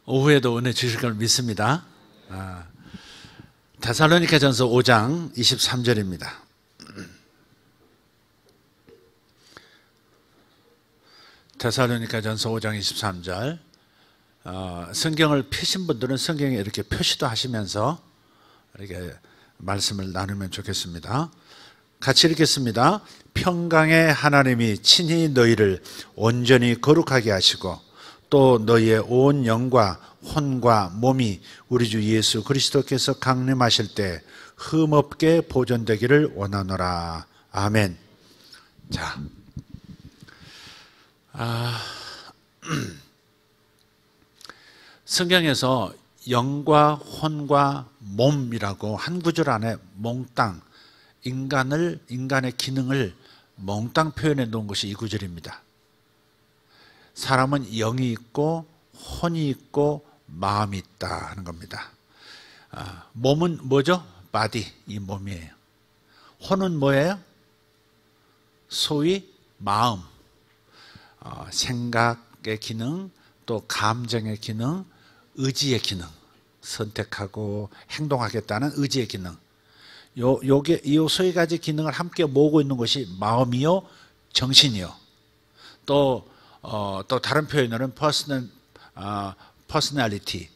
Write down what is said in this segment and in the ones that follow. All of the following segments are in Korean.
오후에도 은혜 주실 걸 믿습니다. 데살로니가전서 5장 23절입니다. 데살로니가전서 5장 23절. 성경을 펴신 분들은 성경에 이렇게 표시도 하시면서 이렇게 말씀을 나누면 좋겠습니다. 같이 읽겠습니다. 평강의 하나님이 친히 너희를 온전히 거룩하게 하시고 또 너희의 온 영과 혼과 몸이 우리 주 예수 그리스도께서 강림하실 때 흠없게 보존되기를 원하노라. 아멘. 자, 성경에서 영과 혼과 몸이라고 한 구절 안에 몽땅 인간의 기능을 몽땅 표현해 놓은 것이 이 구절입니다. 사람은 영이 있고 혼이 있고 마음이 있다 하는 겁니다. 몸은 뭐죠? 바디, 이 몸이에요. 혼은 뭐예요? 소위 마음, 생각의 기능, 또 감정의 기능, 의지의 기능, 선택하고 행동하겠다는 의지의 기능. 요게 이 세 가지 기능을 함께 모으고 있는 것이 마음이요, 정신이요. 또 다른 표현으로는 personality,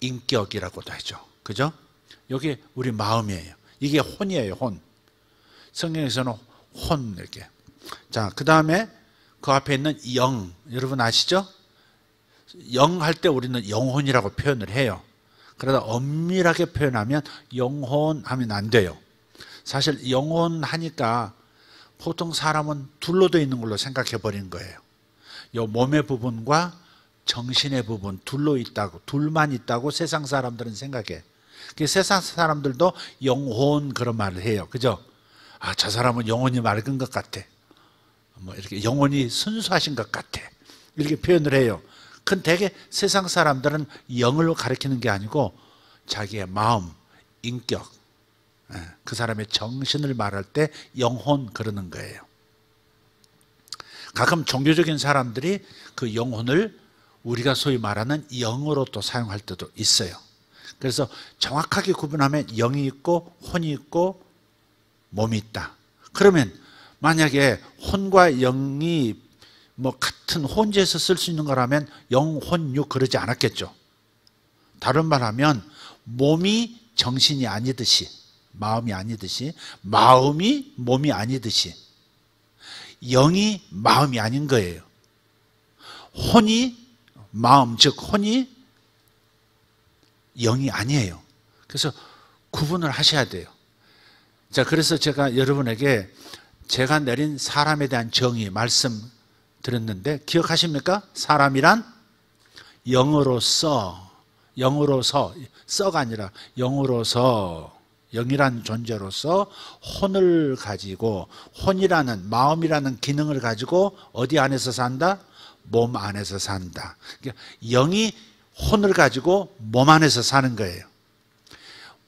인격이라고도 하죠. 그죠? 여기 우리 마음이에요. 이게 혼이에요, 혼. 성경에서는 혼, 이렇게. 자, 그 다음에 그 앞에 있는 영, 여러분 아시죠? 영 할 때 우리는 영혼이라고 표현을 해요. 그러다 엄밀하게 표현하면 영혼 하면 안 돼요. 사실 영혼 하니까 보통 사람은 둘로 되어 있는 걸로 생각해 버린 거예요. 요 몸의 부분과 정신의 부분 둘로 있다고, 둘만 있다고 세상 사람들은 생각해. 세상 사람들도 영혼 그런 말을 해요. 그죠? 저 사람은 영혼이 맑은 것 같아. 뭐 이렇게 영혼이 순수하신 것 같아. 이렇게 표현을 해요. 근데 대개 세상 사람들은 영을 가리키는 게 아니고 자기의 마음, 인격, 그 사람의 정신을 말할 때 영혼 그러는 거예요. 가끔 종교적인 사람들이 그 영혼을 우리가 소위 말하는 영으로 또 사용할 때도 있어요. 그래서 정확하게 구분하면 영이 있고 혼이 있고 몸이 있다. 그러면 만약에 혼과 영이 뭐 같은 혼재해서 쓸 수 있는 거라면 영혼육 그러지 않았겠죠. 다른 말하면 몸이 정신이 아니듯이, 마음이 아니듯이, 마음이 몸이 아니듯이 영이 마음이 아닌 거예요. 혼이 마음, 즉 혼이 영이 아니에요. 그래서 구분을 하셔야 돼요. 자, 그래서 제가 여러분에게 제가 내린 사람에 대한 정의 말씀 드렸는데 기억하십니까? 사람이란 영으로서, 써가 아니라 영으로서, 영이란 존재로서 혼을 가지고, 혼이라는 마음이라는 기능을 가지고 어디 안에서 산다? 몸 안에서 산다. 그러니까 영이 혼을 가지고 몸 안에서 사는 거예요.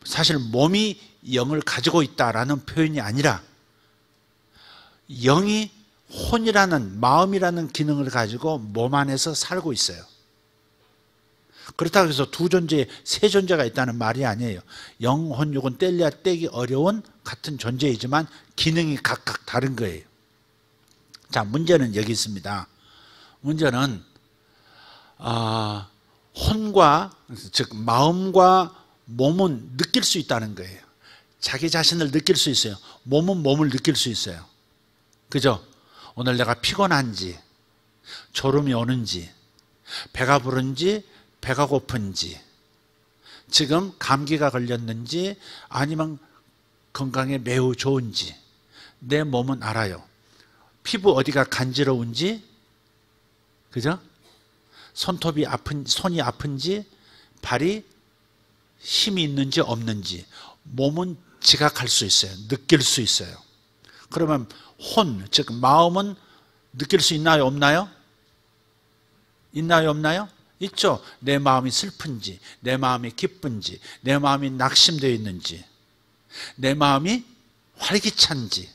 사실 몸이 영을 가지고 있다라는 표현이 아니라 영이 혼이라는 마음이라는 기능을 가지고 몸 안에서 살고 있어요. 그렇다고 해서 두 존재, 세 존재가 있다는 말이 아니에요. 영, 혼, 육은 떼기 어려운 같은 존재이지만 기능이 각각 다른 거예요. 자, 문제는 여기 있습니다. 문제는 혼과, 즉 마음과 몸은 느낄 수 있다는 거예요. 자기 자신을 느낄 수 있어요. 몸은 몸을 느낄 수 있어요. 그죠? 오늘 내가 피곤한지, 졸음이 오는지, 배가 부른지, 배가 고픈지, 지금 감기가 걸렸는지, 아니면 건강에 매우 좋은지 내 몸은 알아요. 피부 어디가 간지러운지, 그죠? 손이 아픈지, 발이 힘이 있는지 없는지 몸은 지각할 수 있어요. 느낄 수 있어요. 그러면 혼, 즉 마음은 느낄 수 있나요? 없나요? 있나요? 없나요? 있죠. 내 마음이 슬픈지, 내 마음이 기쁜지, 내 마음이 낙심되어 있는지, 내 마음이 활기찬지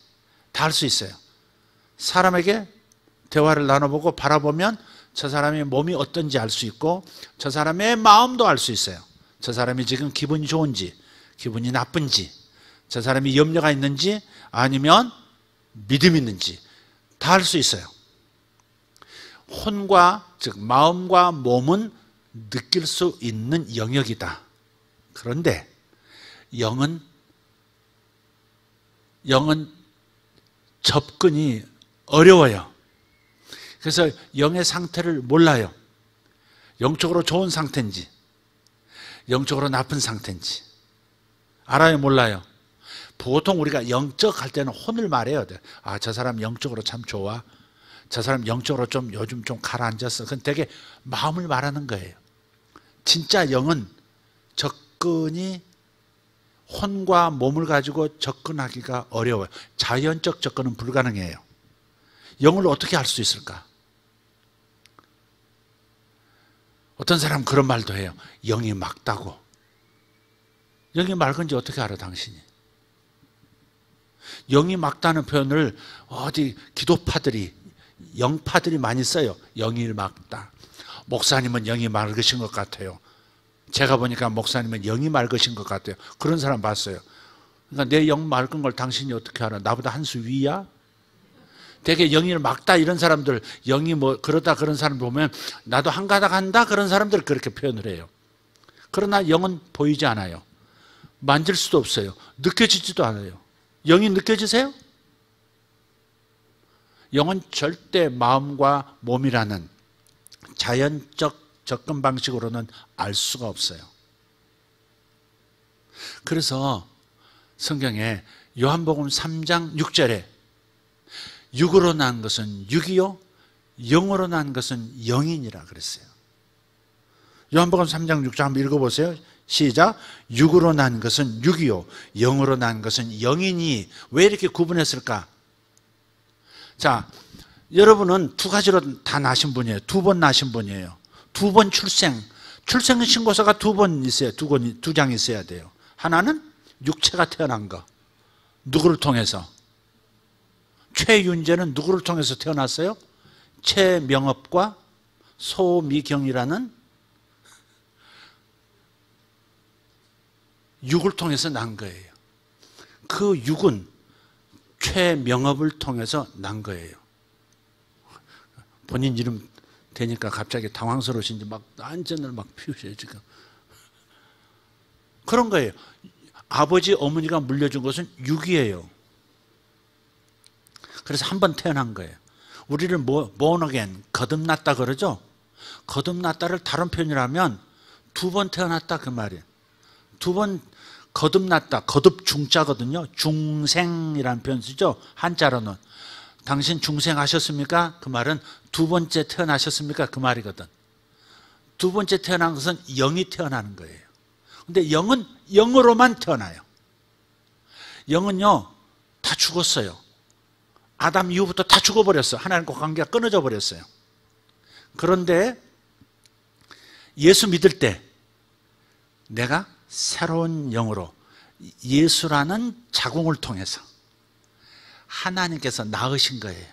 다 알 수 있어요. 사람에게 대화를 나눠보고 바라보면 저 사람의 몸이 어떤지 알 수 있고 저 사람의 마음도 알 수 있어요. 저 사람이 지금 기분이 좋은지 기분이 나쁜지, 저 사람이 염려가 있는지 아니면 믿음이 있는지 다 알 수 있어요. 혼과, 즉 마음과 몸은 느낄 수 있는 영역이다. 그런데 영은 접근이 어려워요. 그래서 영의 상태를 몰라요. 영적으로 좋은 상태인지 영적으로 나쁜 상태인지 알아요, 몰라요? 보통 우리가 영적 할 때는 혼을 말해야 돼. 아, 저 사람 영적으로 참 좋아. 저 사람 영적으로 좀 요즘 좀 가라앉았어. 그건 되게 마음을 말하는 거예요. 진짜 영은 접근이 혼과 몸을 가지고 접근하기가 어려워요. 자연적 접근은 불가능해요. 영을 어떻게 알 수 있을까? 어떤 사람은 그런 말도 해요. 영이 맑다고. 영이 맑은지 어떻게 알아, 당신이? 영이 맑다는 표현을 어디 기도파들이, 영파들이 많이 써요. 영이 맑다. 목사님은 영이 맑으신 것 같아요. 제가 보니까 목사님은 영이 맑으신 것 같아요. 그런 사람 봤어요. 그러니까 내 영 맑은 걸 당신이 어떻게 알아? 나보다 한 수 위야? 되게 영이 맑다 이런 사람들, 영이 뭐 그러다 그런 사람 보면 나도 한 가닥 한다 그런 사람들 그렇게 표현을 해요. 그러나 영은 보이지 않아요. 만질 수도 없어요. 느껴지지도 않아요. 영이 느껴지세요? 영은 절대 마음과 몸이라는 자연적 접근 방식으로는 알 수가 없어요. 그래서 성경에 요한복음 3장 6절에 육으로 난 것은 육이요 영으로 난 것은 영이니라 그랬어요. 요한복음 3장 6절 한번 읽어보세요. 시작. 육으로 난 것은 육이요 영으로 난 것은 영이니. 왜 이렇게 구분했을까? 자, 여러분은 두 가지로 다 나신 분이에요. 두 번 나신 분이에요. 두 번 출생 신고서가 두 번 있어요. 두 장 있어야 돼요. 하나는 육체가 태어난 거. 누구를 통해서? 최윤재는 누구를 통해서 태어났어요? 최명업과 소미경이라는 육을 통해서 난 거예요. 그 육은 최명업을 통해서 난 거예요. 본인 이름 되니까 갑자기 당황스러우신지 막 안전을 막 피우셔요, 지금. 그런 거예요. 아버지, 어머니가 물려준 것은 육이에요. 그래서 한 번 태어난 거예요. 우리를 born again, 거듭났다 그러죠? 거듭났다를 다른 표현이라면 두 번 태어났다 그 말이에요. 두 번 거듭났다, 거듭 중자거든요. 중생이라는 표현 쓰죠? 한자로는. 당신 중생하셨습니까? 그 말은 두 번째 태어나셨습니까? 그 말이거든. 두 번째 태어난 것은 영이 태어나는 거예요. 근데 영은 영으로만 태어나요. 영은요, 다 죽었어요. 아담 이후부터 다 죽어버렸어요. 하나님과 관계가 끊어져 버렸어요. 그런데 예수 믿을 때 내가 새로운 영으로 예수라는 자궁을 통해서 하나님께서 낳으신 거예요.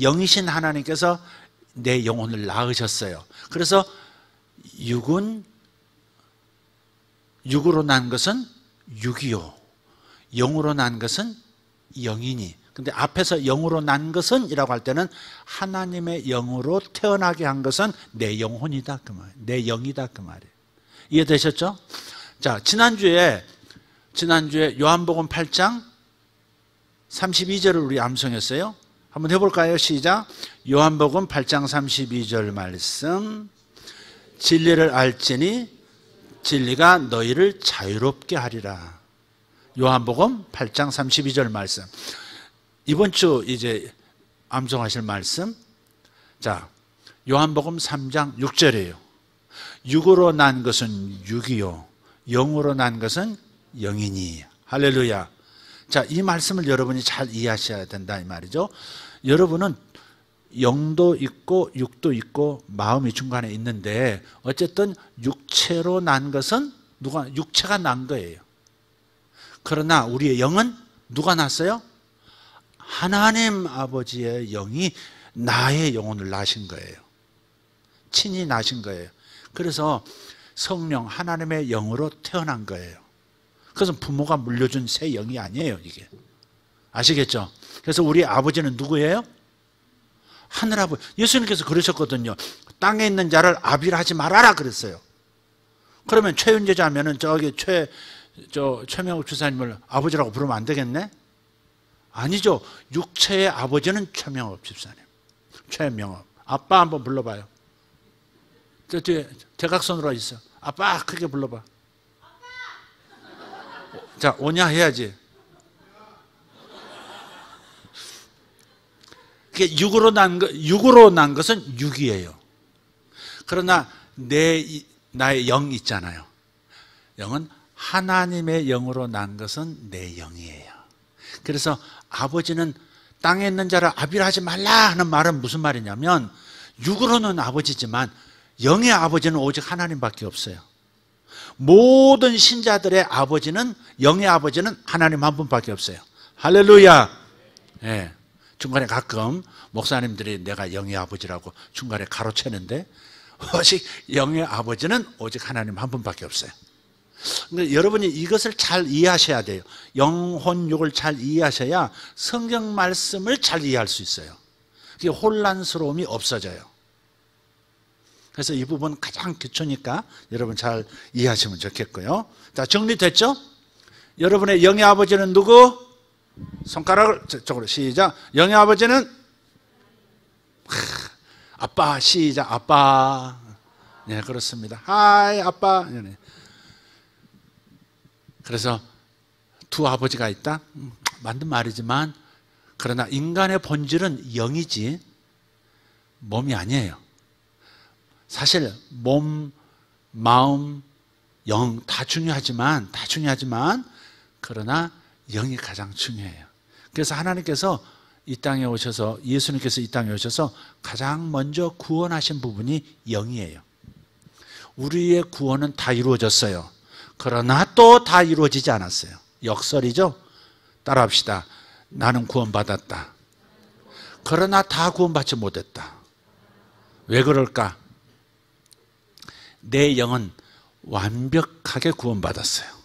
영이신 하나님께서 내 영혼을 낳으셨어요. 그래서 육으로 난 것은 육이요 영으로 난 것은 영이니. 근데 앞에서 영으로 난 것은 이라고 할 때는 하나님의 영으로 태어나게 한 것은 내 영혼이다 그 말, 내 영이다 그 말이에요. 이해되셨죠? 자, 지난주에 요한복음 8장 32절을 우리 암송했어요. 한번 해볼까요? 시작. 요한복음 8장 32절 말씀. 진리를 알지니 진리가 너희를 자유롭게 하리라. 요한복음 8장 32절 말씀. 이번 주 이제 암송하실 말씀. 자, 요한복음 3장 6절이에요. 육으로 난 것은 육이요 영으로 난 것은 영이니. 할렐루야. 자, 이 말씀을 여러분이 잘 이해하셔야 된다 이 말이죠. 여러분은 영도 있고 육도 있고 마음이 중간에 있는데 어쨌든 육체로 난 것은 육체가 난 거예요. 그러나 우리의 영은 누가 났어요? 하나님 아버지의 영이 나의 영혼을 낳으신 거예요. 친히 나신 거예요. 그래서 성령 하나님의 영으로 태어난 거예요. 그것은 부모가 물려준 새 영이 아니에요, 이게. 아시겠죠? 그래서 우리 아버지는 누구예요? 하늘아버지. 예수님께서 그러셨거든요. 땅에 있는 자를 아비라 하지 말아라 그랬어요. 그러면 최윤재자 하면은 저기 최명욱 주사님을 아버지라고 부르면 안 되겠네? 아니죠. 육체의 아버지는 최명욱 집사님. 최명욱. 아빠 한번 불러봐요. 저 뒤에 대각선으로 있어. 아빠 크게 불러봐. 자, 오냐 해야지. 그게 육으로 난 것은 육이에요. 그러나 나의 영 있잖아요. 영은 하나님의 영으로 난 것은 내 영이에요. 그래서 아버지는 땅에 있는 자를 아비라 하지 말라 하는 말은 무슨 말이냐면 육으로는 아버지지만 영의 아버지는 오직 하나님밖에 없어요. 모든 신자들의 아버지는, 영의 아버지는 하나님 한 분밖에 없어요. 할렐루야. 예. 중간에 가끔 목사님들이 내가 영의 아버지라고 중간에 가로채는데 오직 영의 아버지는 오직 하나님 한 분밖에 없어요. 그러니까 여러분이 이것을 잘 이해하셔야 돼요. 영혼육을 잘 이해하셔야 성경 말씀을 잘 이해할 수 있어요. 그게 혼란스러움이 없어져요. 그래서 이 부분 가장 기초니까 여러분 잘 이해하시면 좋겠고요. 자, 정리됐죠? 여러분의 영의 아버지는 누구? 손가락을 저쪽으로 시작. 영의 아버지는 아빠. 시작. 아빠. 네, 그렇습니다. 하이 아빠. 네. 그래서 두 아버지가 있다? 맞는 말이지만 그러나 인간의 본질은 영이지 몸이 아니에요. 사실 몸, 마음, 영 다 중요하지만 그러나 영이 가장 중요해요. 그래서 하나님께서 이 땅에 오셔서, 예수님께서 이 땅에 오셔서 가장 먼저 구원하신 부분이 영이에요. 우리의 구원은 다 이루어졌어요. 그러나 또 다 이루어지지 않았어요. 역설이죠. 따라합시다. 나는 구원받았다. 그러나 다 구원받지 못했다. 왜 그럴까? 내 영은 완벽하게 구원받았어요.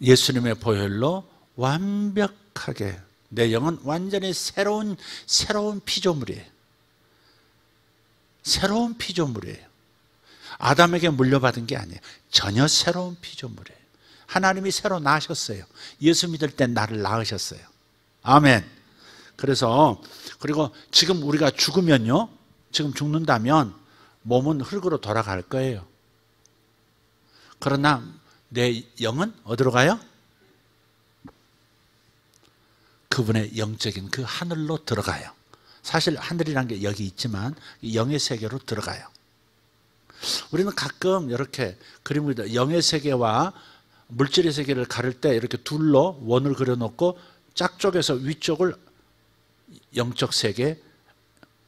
예수님의 보혈로 완벽하게 내 영은 완전히 새로운 피조물이에요. 새로운 피조물이에요. 아담에게 물려받은 게 아니에요. 전혀 새로운 피조물이에요. 하나님이 새로 낳으셨어요. 예수 믿을 때 나를 낳으셨어요. 아멘. 그래서 그리고 지금 우리가 죽으면요, 지금 죽는다면 몸은 흙으로 돌아갈 거예요. 그러나 내 영은 어디로 가요? 그분의 영적인 그 하늘로 들어가요. 사실 하늘이라는 게 여기 있지만 영의 세계로 들어가요. 우리는 가끔 이렇게 그림을, 영의 세계와 물질의 세계를 가릴 때 이렇게 둘로 원을 그려놓고 짝쪽에서 위쪽을 영적 세계,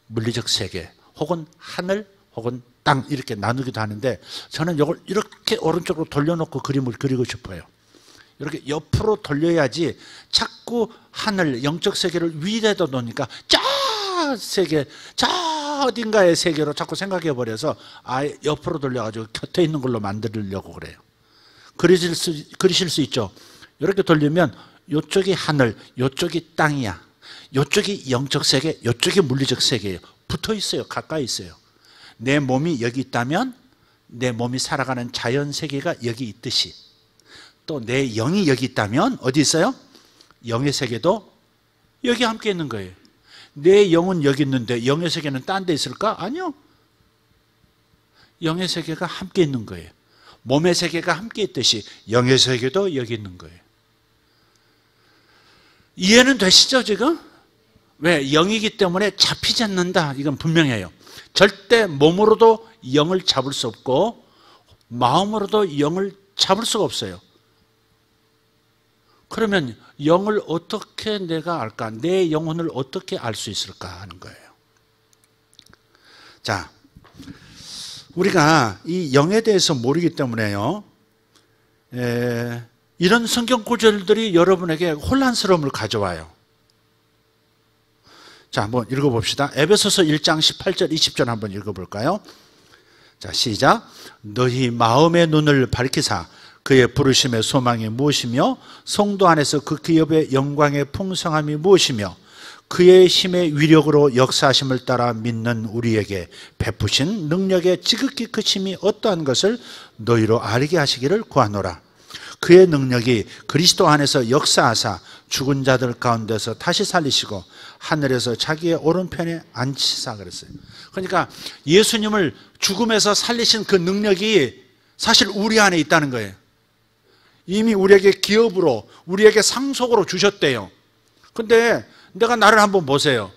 물리적 세계, 혹은 하늘, 혹은 땅 이렇게 나누기도 하는데 저는 이걸 이렇게 오른쪽으로 돌려놓고 그림을 그리고 싶어요. 이렇게 옆으로 돌려야지 자꾸 하늘, 영적 세계를 위에다 놓으니까 저 세계, 저 어딘가의 세계로 자꾸 생각해 버려서 아예 옆으로 돌려가지고 곁에 있는 걸로 만들려고 그래요. 그리실 수 있죠. 이렇게 돌리면 이쪽이 하늘, 이쪽이 땅이야. 이쪽이 영적 세계, 이쪽이 물리적 세계예요. 붙어 있어요. 가까이 있어요. 내 몸이 여기 있다면 내 몸이 살아가는 자연 세계가 여기 있듯이 또 내 영이 여기 있다면 어디 있어요? 영의 세계도 여기 함께 있는 거예요. 내 영은 여기 있는데 영의 세계는 딴 데 있을까? 아니요. 영의 세계가 함께 있는 거예요. 몸의 세계가 함께 있듯이 영의 세계도 여기 있는 거예요. 이해는 되시죠 지금? 왜? 영이기 때문에 잡히지 않는다. 이건 분명해요. 절대 몸으로도 영을 잡을 수 없고 마음으로도 영을 잡을 수가 없어요. 그러면 영을 어떻게 내가 알까? 내 영혼을 어떻게 알 수 있을까 하는 거예요. 자, 우리가 이 영에 대해서 모르기 때문에요, 이런 성경 구절들이 여러분에게 혼란스러움을 가져와요. 자, 한번 읽어봅시다. 에베소서 1장 18절 20절 한번 읽어볼까요? 자, 시작. 너희 마음의 눈을 밝히사 그의 부르심의 소망이 무엇이며 성도 안에서 그 기업의 영광의 풍성함이 무엇이며 그의 힘의 위력으로 역사하심을 따라 믿는 우리에게 베푸신 능력의 지극히 크심이 어떠한 것을 너희로 알게 하시기를 구하노라. 그의 능력이 그리스도 안에서 역사하사 죽은 자들 가운데서 다시 살리시고 하늘에서 자기의 오른편에 앉히사 그랬어요. 그러니까 예수님을 죽음에서 살리신 그 능력이 사실 우리 안에 있다는 거예요. 이미 우리에게 기업으로, 우리에게 상속으로 주셨대요. 근데 내가 나를 한번 보세요.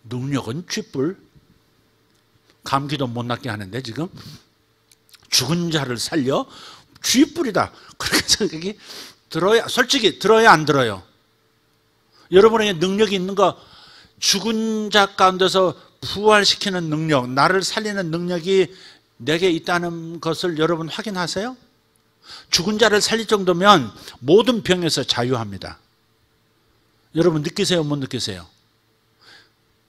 능력은 쥐뿔. 감기도 못 낫게 하는데 지금 죽은 자를 살려 쥐뿔이다. 그렇게 생각이 들어야, 솔직히 들어야 안 들어요? 여러분에게 능력이 있는 거, 죽은 자 가운데서 부활시키는 능력, 나를 살리는 능력이 내게 있다는 것을 여러분 확인하세요? 죽은 자를 살릴 정도면 모든 병에서 자유합니다. 여러분 느끼세요? 못 느끼세요?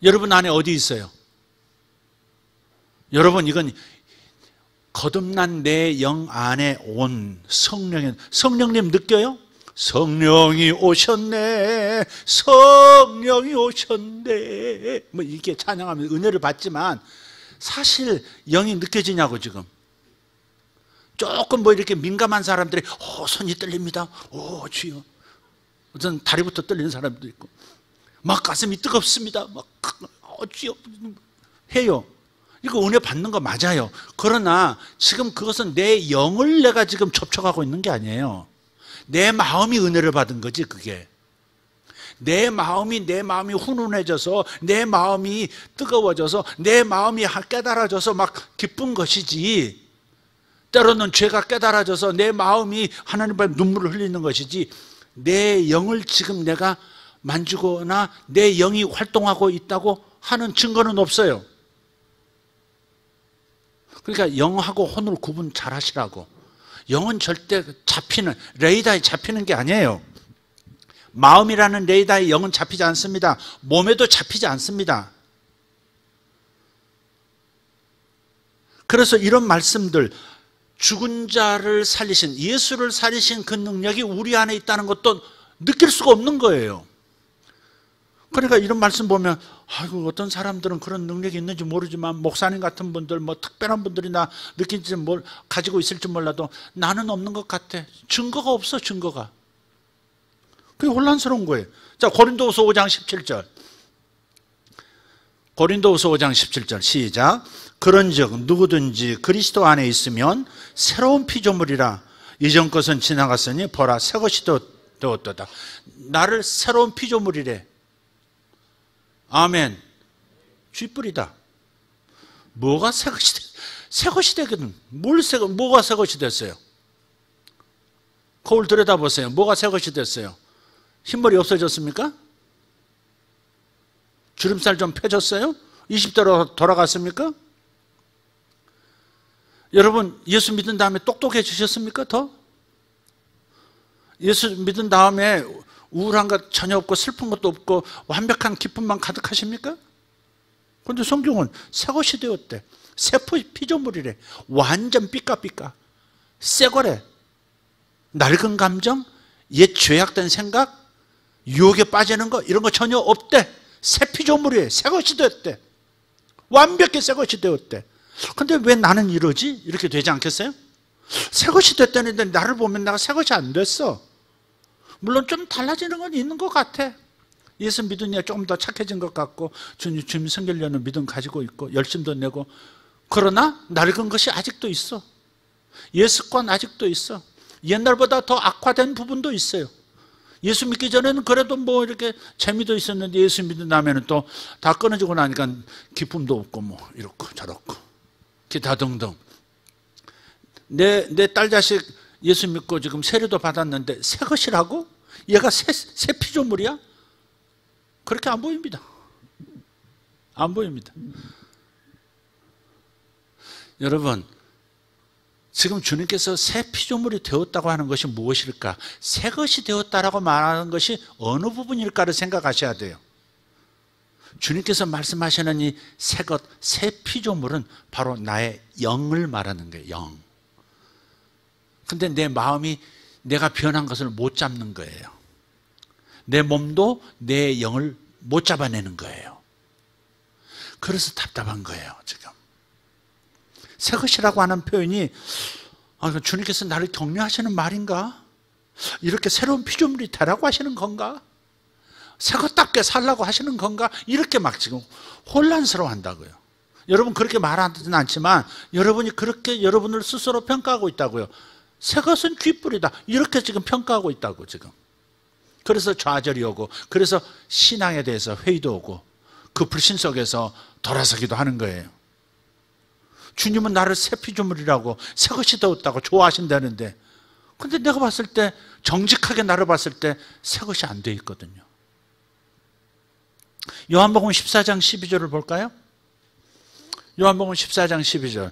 여러분 안에 어디 있어요? 여러분 이건 거듭난 내 영 안에 온 성령님 느껴요? 성령이 오셨네, 성령이 오셨네. 뭐 이렇게 찬양하면 은혜를 받지만 사실 영이 느껴지냐고 지금. 조금 뭐 이렇게 민감한 사람들이 손이 떨립니다. 주여. 어떤 다리부터 떨리는 사람도 있고 막 가슴이 뜨겁습니다. 막 주여 해요. 이거 은혜 받는 거 맞아요. 그러나 지금 그것은 내 영을 내가 지금 접촉하고 있는 게 아니에요. 내 마음이 은혜를 받은 거지 그게. 내 마음이 훈훈해져서 내 마음이 뜨거워져서 내 마음이 깨달아져서 막 기쁜 것이지, 때로는 죄가 깨달아져서 내 마음이 하나님 앞에 눈물을 흘리는 것이지, 내 영을 지금 내가 만지거나 내 영이 활동하고 있다고 하는 증거는 없어요. 그러니까 영하고 혼을 구분 잘 하시라고. 영은 절대 레이더에 잡히는 게 아니에요. 마음이라는 레이더에 영은 잡히지 않습니다. 몸에도 잡히지 않습니다. 그래서 이런 말씀들, 죽은 자를 살리신, 예수를 살리신 그 능력이 우리 안에 있다는 것도 느낄 수가 없는 거예요. 그러니까 이런 말씀 보면 아이고 어떤 사람들은 그런 능력이 있는지 모르지만 목사님 같은 분들, 뭐 특별한 분들이나 느끼지 가지고 있을지 몰라도 나는 없는 것 같아. 증거가 없어, 증거가. 그게 혼란스러운 거예요. 자, 고린도후서 5장 17절. 고린도후서 5장 17절 시작. 그런즉 누구든지 그리스도 안에 있으면 새로운 피조물이라. 이전 것은 지나갔으니 보라 새것이 되었도다. 나를 새로운 피조물이래. 아멘. 쥐뿔이다. 뭐가 새것이 되거든. 뭐가 새것이 됐어요? 거울 들여다보세요. 뭐가 새것이 됐어요? 흰머리 없어졌습니까? 주름살 좀 펴졌어요? 20대로 돌아갔습니까? 여러분 예수 믿은 다음에 똑똑해지셨습니까? 더? 예수 믿은 다음에 우울한 것 전혀 없고 슬픈 것도 없고 완벽한 기쁨만 가득하십니까? 그런데 성경은 새것이 되었대. 새 피조물이래. 완전 삐까삐까. 새거래. 낡은 감정, 옛 죄악된 생각, 유혹에 빠지는 거 이런 거 전혀 없대. 새 피조물이에요. 새것이 되었대. 완벽히 새것이 되었대. 근데 왜 나는 이러지? 이렇게 되지 않겠어요? 새것이 됐다는데 나를 보면 내가 새것이 안 됐어. 물론 좀 달라지는 건 있는 것 같아. 예수 믿으니 조금 더 착해진 것 같고 주님 섬기려는 믿음 가지고 있고 열심도 내고, 그러나 낡은 것이 아직도 있어. 옛 습관 아직도 있어. 옛날보다 더 악화된 부분도 있어요. 예수 믿기 전에는 그래도 뭐 이렇게 재미도 있었는데 예수 믿은 다음에는 또 다 끊어지고 나니까 기쁨도 없고 뭐 이렇고 저렇고 기타 등등. 내 딸 자식 예수 믿고 지금 세례도 받았는데 새 것이라고? 얘가 새 피조물이야? 그렇게 안 보입니다. 안 보입니다. 여러분, 지금 주님께서 새 피조물이 되었다고 하는 것이 무엇일까? 새 것이 되었다라고 말하는 것이 어느 부분일까를 생각하셔야 돼요. 주님께서 말씀하시는 이 새것, 새 피조물은 바로 나의 영을 말하는 거예요. 영. 근데 내 마음이 내가 변한 것을 못 잡는 거예요. 내 몸도 내 영을 못 잡아내는 거예요. 그래서 답답한 거예요, 지금. 새 것이라고 하는 표현이 주님께서 나를 격려하시는 말인가? 이렇게 새로운 피조물이 되라고 하시는 건가? 새 것답게 살라고 하시는 건가? 이렇게 막 지금 혼란스러워 한다고요. 여러분 그렇게 말하지는 않지만 여러분이 그렇게 여러분을 스스로 평가하고 있다고요. 새 것은 귓불이다. 이렇게 지금 평가하고 있다고 지금. 그래서 좌절이 오고, 그래서 신앙에 대해서 회의도 오고, 그 불신 속에서 돌아서기도 하는 거예요. 주님은 나를 새 피조물이라고, 새 것이 되었다고 좋아하신다는데, 근데 내가 봤을 때, 정직하게 나를 봤을 때 새 것이 안 돼 있거든요. 요한복음 14장 12절을 볼까요? 요한복음 14장 12절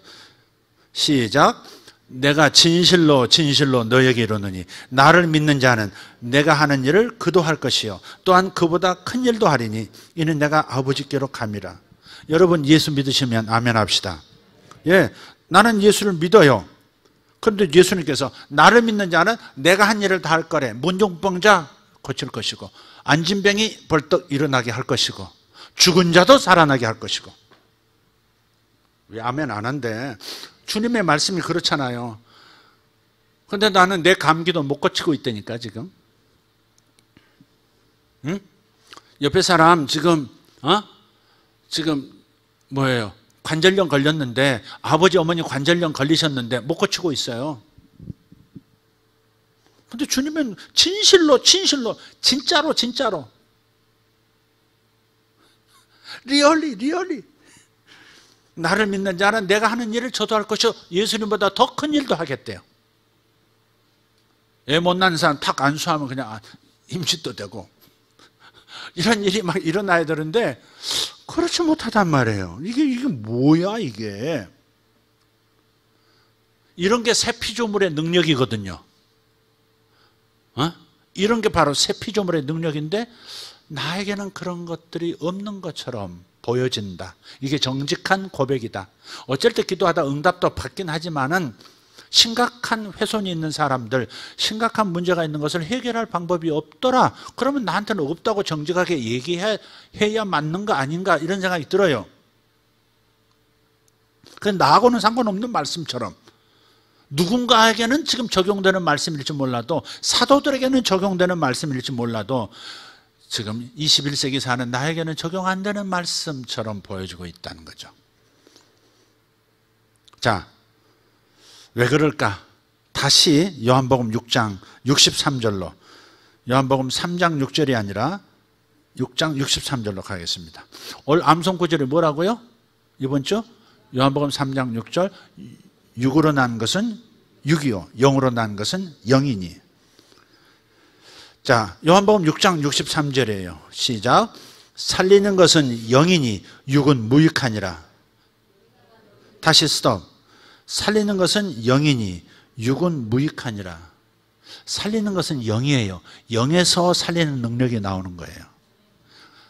시작. 내가 진실로 진실로 너에게 이르노니 나를 믿는 자는 내가 하는 일을 그도 할 것이요 또한 그보다 큰 일도 하리니 이는 내가 아버지께로 감이라. 여러분 예수 믿으시면 아멘 합시다. 예, 나는 예수를 믿어요. 그런데 예수님께서 나를 믿는 자는 내가 한 일을 다 할 거래. 문둥병자 고칠 것이고, 앉은 병이 벌떡 일어나게 할 것이고, 죽은 자도 살아나게 할 것이고. 왜 아멘 안 한대? 주님의 말씀이 그렇잖아요. 그런데 나는 내 감기도 못 고치고 있다니까 지금. 응? 옆에 사람 지금 지금 뭐예요? 관절염 걸렸는데, 아버지 어머니 관절염 걸리셨는데 못 고치고 있어요. 근데 주님은 진실로 진실로 진짜로 진짜로 리얼리 나를 믿는 자는 내가 하는 일을 저도 할 것이요 예수님보다 더 큰 일도 하겠대요. 애 못 낳는 사람 탁 안수하면 그냥 임신도 되고 이런 일이 막 일어나야 되는데 그렇지 못하단 말이에요. 이게 뭐야 이게. 이런 게 새 피조물의 능력이거든요. 이런 게 바로 새 피조물의 능력인데 나에게는 그런 것들이 없는 것처럼 보여진다. 이게 정직한 고백이다. 어쩔 때 기도하다 응답도 받긴 하지만은 심각한 훼손이 있는 사람들, 심각한 문제가 있는 것을 해결할 방법이 없더라. 그러면 나한테는 없다고 정직하게 얘기해야 맞는 거 아닌가 이런 생각이 들어요. 그건 나하고는 상관없는 말씀처럼 누군가에게는 지금 적용되는 말씀일지 몰라도, 사도들에게는 적용되는 말씀일지 몰라도 지금 21세기 사는 나에게는 적용 안 되는 말씀처럼 보여지고 있다는 거죠. 자, 왜 그럴까? 다시 요한복음 6장 63절로, 요한복음 3장 6절이 아니라 6장 63절로 가겠습니다. 오늘 암송 구절이 뭐라고요? 이번 주 요한복음 3장 6절, 육으로 난 것은 육이요 영으로 난 것은 영이니. 자, 요한복음 6장 63절이에요. 시작. 살리는 것은 영이니 육은 무익하니라. 다시 스톱. 살리는 것은 영이니 육은 무익하니라. 살리는 것은 영이에요. 영에서 살리는 능력이 나오는 거예요.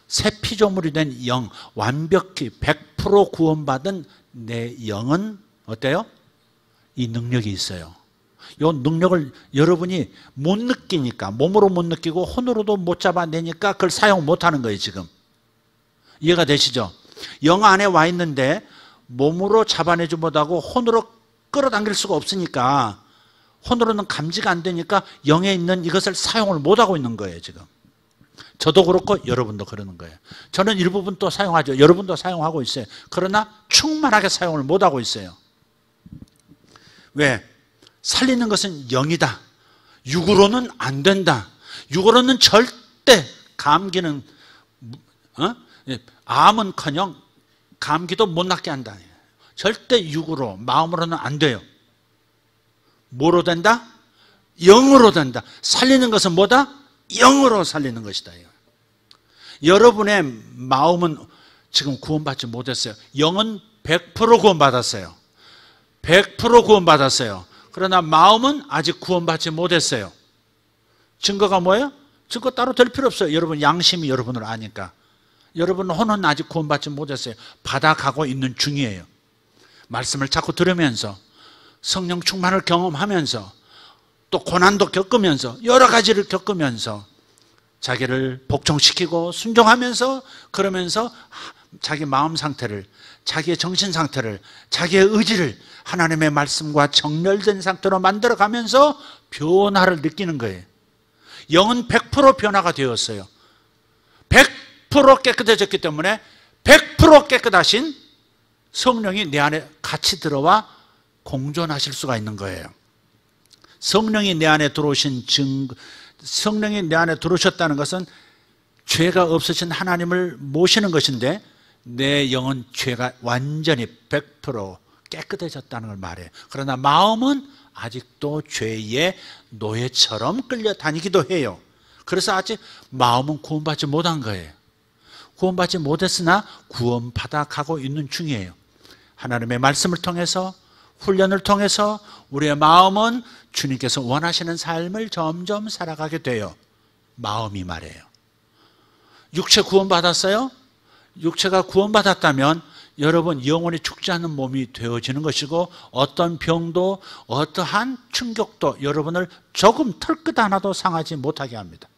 새 피조물이 된 영, 완벽히 100% 구원받은 내 영은 어때요? 이 능력이 있어요. 이 능력을 여러분이 못 느끼니까, 몸으로 못 느끼고 혼으로도 못 잡아내니까 그걸 사용 못하는 거예요 지금. 이해가 되시죠? 영 안에 와 있는데 몸으로 잡아내지 못하고 혼으로 끌어당길 수가 없으니까, 혼으로는 감지가 안 되니까 영에 있는 이것을 사용을 못하고 있는 거예요 지금. 저도 그렇고 여러분도 그러는 거예요. 저는 일부분 또 사용하죠. 여러분도 사용하고 있어요. 그러나 충만하게 사용을 못하고 있어요. 왜? 살리는 것은 영이다. 육으로는 안 된다. 육으로는 절대 감기는, 암은커녕 감기도 못 낫게 한다. 절대 육으로, 마음으로는 안 돼요. 뭐로 된다? 영으로 된다. 살리는 것은 뭐다? 영으로 살리는 것이다. 여러분의 마음은 지금 구원받지 못했어요. 영은 100% 구원받았어요. 100% 구원받았어요. 그러나 마음은 아직 구원받지 못했어요. 증거가 뭐예요? 증거 따로 될 필요 없어요. 여러분 양심이 여러분을 아니까. 여러분 혼은 아직 구원받지 못했어요. 받아가고 있는 중이에요. 말씀을 자꾸 들으면서 성령 충만을 경험하면서 또 고난도 겪으면서 여러 가지를 겪으면서 자기를 복종시키고 순종하면서 그러면서 자기 마음 상태를, 자기의 정신 상태를, 자기의 의지를 하나님의 말씀과 정렬된 상태로 만들어가면서 변화를 느끼는 거예요. 영은 100% 변화가 되었어요. 100% 깨끗해졌기 때문에 100% 깨끗하신 성령이 내 안에 같이 들어와 공존하실 수가 있는 거예요. 성령이 내 안에 들어오신 성령이 내 안에 들어오셨다는 것은 죄가 없으신 하나님을 모시는 것인데 내 영은 죄가 완전히 100% 깨끗해졌다는 걸 말해요. 그러나 마음은 아직도 죄의 노예처럼 끌려다니기도 해요. 그래서 아직 마음은 구원받지 못한 거예요. 구원받지 못했으나 구원받아 가고 있는 중이에요. 하나님의 말씀을 통해서, 훈련을 통해서 우리의 마음은 주님께서 원하시는 삶을 점점 살아가게 돼요. 마음이 말해요. 육체 구원받았어요? 육체가 구원받았다면 여러분 영원히 죽지 않는 몸이 되어지는 것이고 어떤 병도 어떠한 충격도 여러분을 조금 털끝 하나도 상하지 못하게 합니다.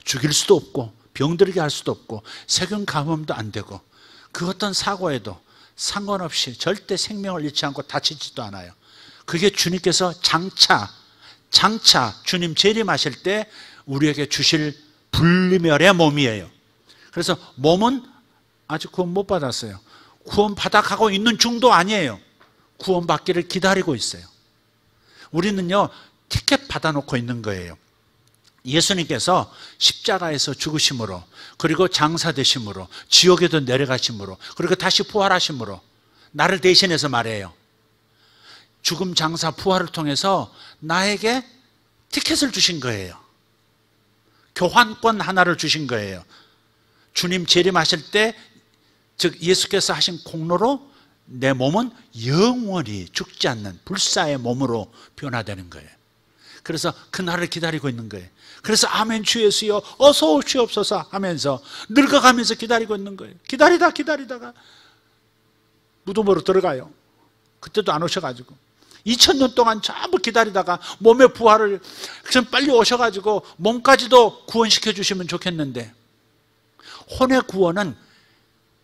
죽일 수도 없고 병들게 할 수도 없고 세균 감염도 안 되고 그 어떤 사고에도 상관없이 절대 생명을 잃지 않고 다치지도 않아요. 그게 주님께서 장차 주님 재림하실 때 우리에게 주실 불멸의 몸이에요. 그래서 몸은 아직 구원 못 받았어요. 구원 받아가고 있는 중도 아니에요. 구원받기를 기다리고 있어요. 우리는요 티켓 받아놓고 있는 거예요. 예수님께서 십자가에서 죽으심으로 그리고 장사되심으로 지옥에도 내려가심으로 그리고 다시 부활하심으로 나를 대신해서 말해요. 죽음, 장사, 부활을 통해서 나에게 티켓을 주신 거예요. 교환권 하나를 주신 거예요. 주님 재림하실 때 즉 예수께서 하신 공로로 내 몸은 영원히 죽지 않는 불사의 몸으로 변화되는 거예요. 그래서 그날을 기다리고 있는 거예요. 그래서 아멘 주 예수여 어서 오시옵소서 하면서 늙어가면서 기다리고 있는 거예요. 기다리다가 무덤으로 들어가요. 그때도 안 오셔가지고 2000년 동안 전부 기다리다가 몸의 부활을 좀 빨리 오셔가지고 몸까지도 구원시켜 주시면 좋겠는데 혼의 구원은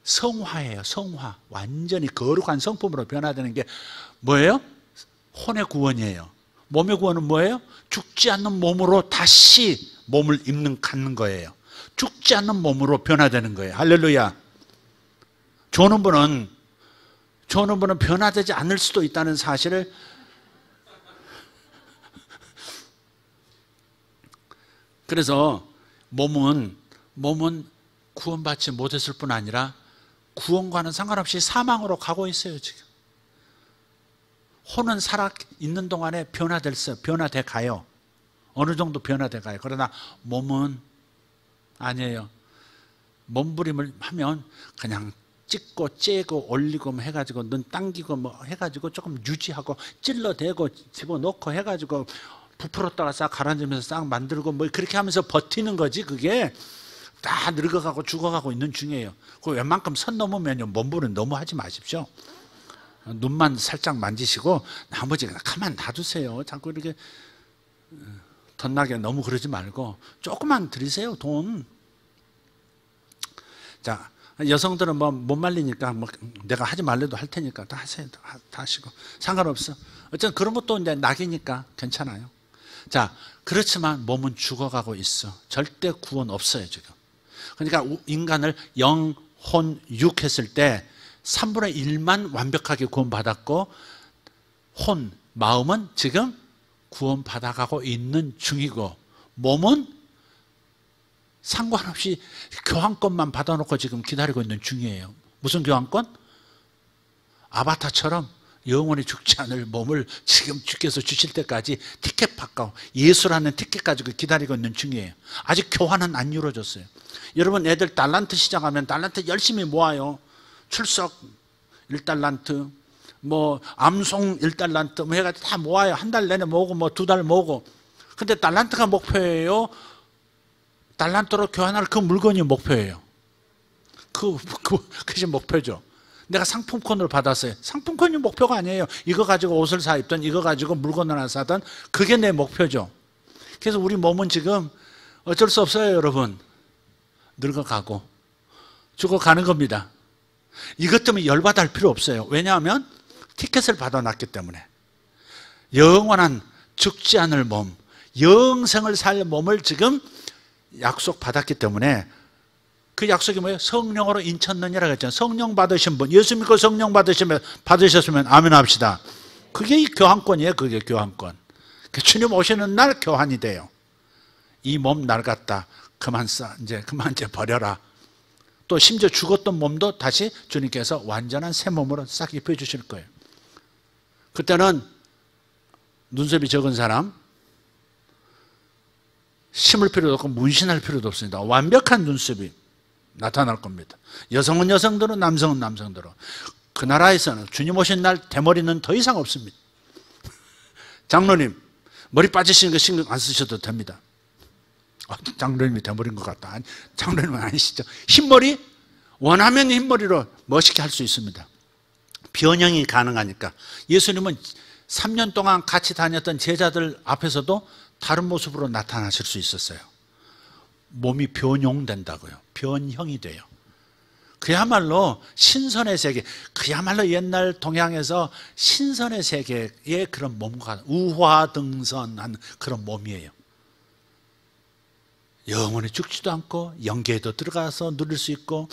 성화예요. 성화. 완전히 거룩한 성품으로 변화되는 게 뭐예요? 혼의 구원이에요. 몸의 구원은 뭐예요? 죽지 않는 몸으로 다시 몸을 갖는 거예요. 죽지 않는 몸으로 변화되는 거예요. 할렐루야. 조는 분은 변화되지 않을 수도 있다는 사실을 그래서 몸은 구원받지 못했을 뿐 아니라 구원과는 상관없이 사망으로 가고 있어요. 지금 혼은 살아있는 동안에 변화돼 가요. 어느 정도 변화돼 가요. 그러나 몸은 아니에요. 몸부림을 하면 그냥 찍고 째고 올리고 해가지고 눈 당기고 뭐 해가지고 조금 유지하고 찔러대고 집어넣고 해가지고 부풀었다가 싹 가라앉으면서 싹 만들고 뭐 그렇게 하면서 버티는 거지. 그게 다 늙어가고 죽어가고 있는 중이에요. 그 웬만큼 선 넘으면요 몸부림 너무 하지 마십시오. 눈만 살짝 만지시고 나머지 그냥 가만 놔두세요. 자꾸 이렇게 덧나게 너무 그러지 말고 조금만 들이세요. 돈. 자, 여성들은 뭐 못 말리니까 뭐 내가 하지 말래도 할 테니까 다 하세요. 다 하시고 상관없어. 어쨌든 그런 것도 이제 낙이니까 괜찮아요. 자, 그렇지만 몸은 죽어가고 있어. 절대 구원 없어요 지금. 그러니까 인간을 영, 혼, 육 했을 때 3분의 1만 완벽하게 구원받았고 혼, 마음은 지금 구원받아가고 있는 중이고 몸은 상관없이 교환권만 받아놓고 지금 기다리고 있는 중이에요. 무슨 교환권? 아바타처럼 영원히 죽지 않을 몸을 지금 주께서 주실 때까지 티켓 받고 예수라는 티켓 가지고 기다리고 있는 중이에요. 아직 교환은 안 이루어졌어요. 여러분 애들 달란트 시작하면 달란트 열심히 모아요. 출석 1달란트 뭐 암송 1달란트 뭐 해가지고 다 모아요. 한 달 내내 모으고 뭐 2달 모으고. 근데 달란트가 목표예요? 달란트로 교환할 그 물건이 목표예요? 그것이 목표죠. 내가 상품권을 받았어요. 상품권이 목표가 아니에요. 이거 가지고 옷을 사 입든 이거 가지고 물건을 하나 사든 그게 내 목표죠. 그래서 우리 몸은 지금 어쩔 수 없어요, 여러분. 늙어가고 죽어가는 겁니다. 이것 때문에 열받아 할 필요 없어요. 왜냐하면 티켓을 받아놨기 때문에. 영원한 죽지 않을 몸, 영생을 살 몸을 지금 약속받았기 때문에 그 약속이 뭐예요? 성령으로 인쳤느니라 했잖아요. 성령 받으신 분, 예수 믿고 성령 받으셨으면 아멘 합시다. 그게 이 교환권이에요. 그게 교환권. 주님 오시는 날 교환이 돼요. 이 몸 낡았다. 그만 이제 버려라. 또 심지어 죽었던 몸도 다시 주님께서 완전한 새 몸으로 싹 입혀주실 거예요. 그때는 눈썹이 적은 사람 심을 필요도 없고 문신할 필요도 없습니다. 완벽한 눈썹이 나타날 겁니다. 여성은 여성대로, 남성은 남성대로. 그 나라에서는 주님 오신 날 대머리는 더 이상 없습니다. 장로님, 머리 빠지시는 거 신경 안 쓰셔도 됩니다. 장로님이 대머리인 것 같다. 아니, 장로님은 아니시죠. 흰머리? 원하면 흰머리로 멋있게 할 수 있습니다. 변형이 가능하니까. 예수님은 3년 동안 같이 다녔던 제자들 앞에서도 다른 모습으로 나타나실 수 있었어요. 몸이 변형된다고요. 변형이 돼요. 그야말로 신선의 세계, 그야말로 옛날 동양에서 신선의 세계의 그런 몸과 우화등선한 그런 몸이에요. 영원히 죽지도 않고 영계에도 들어가서 누릴 수 있고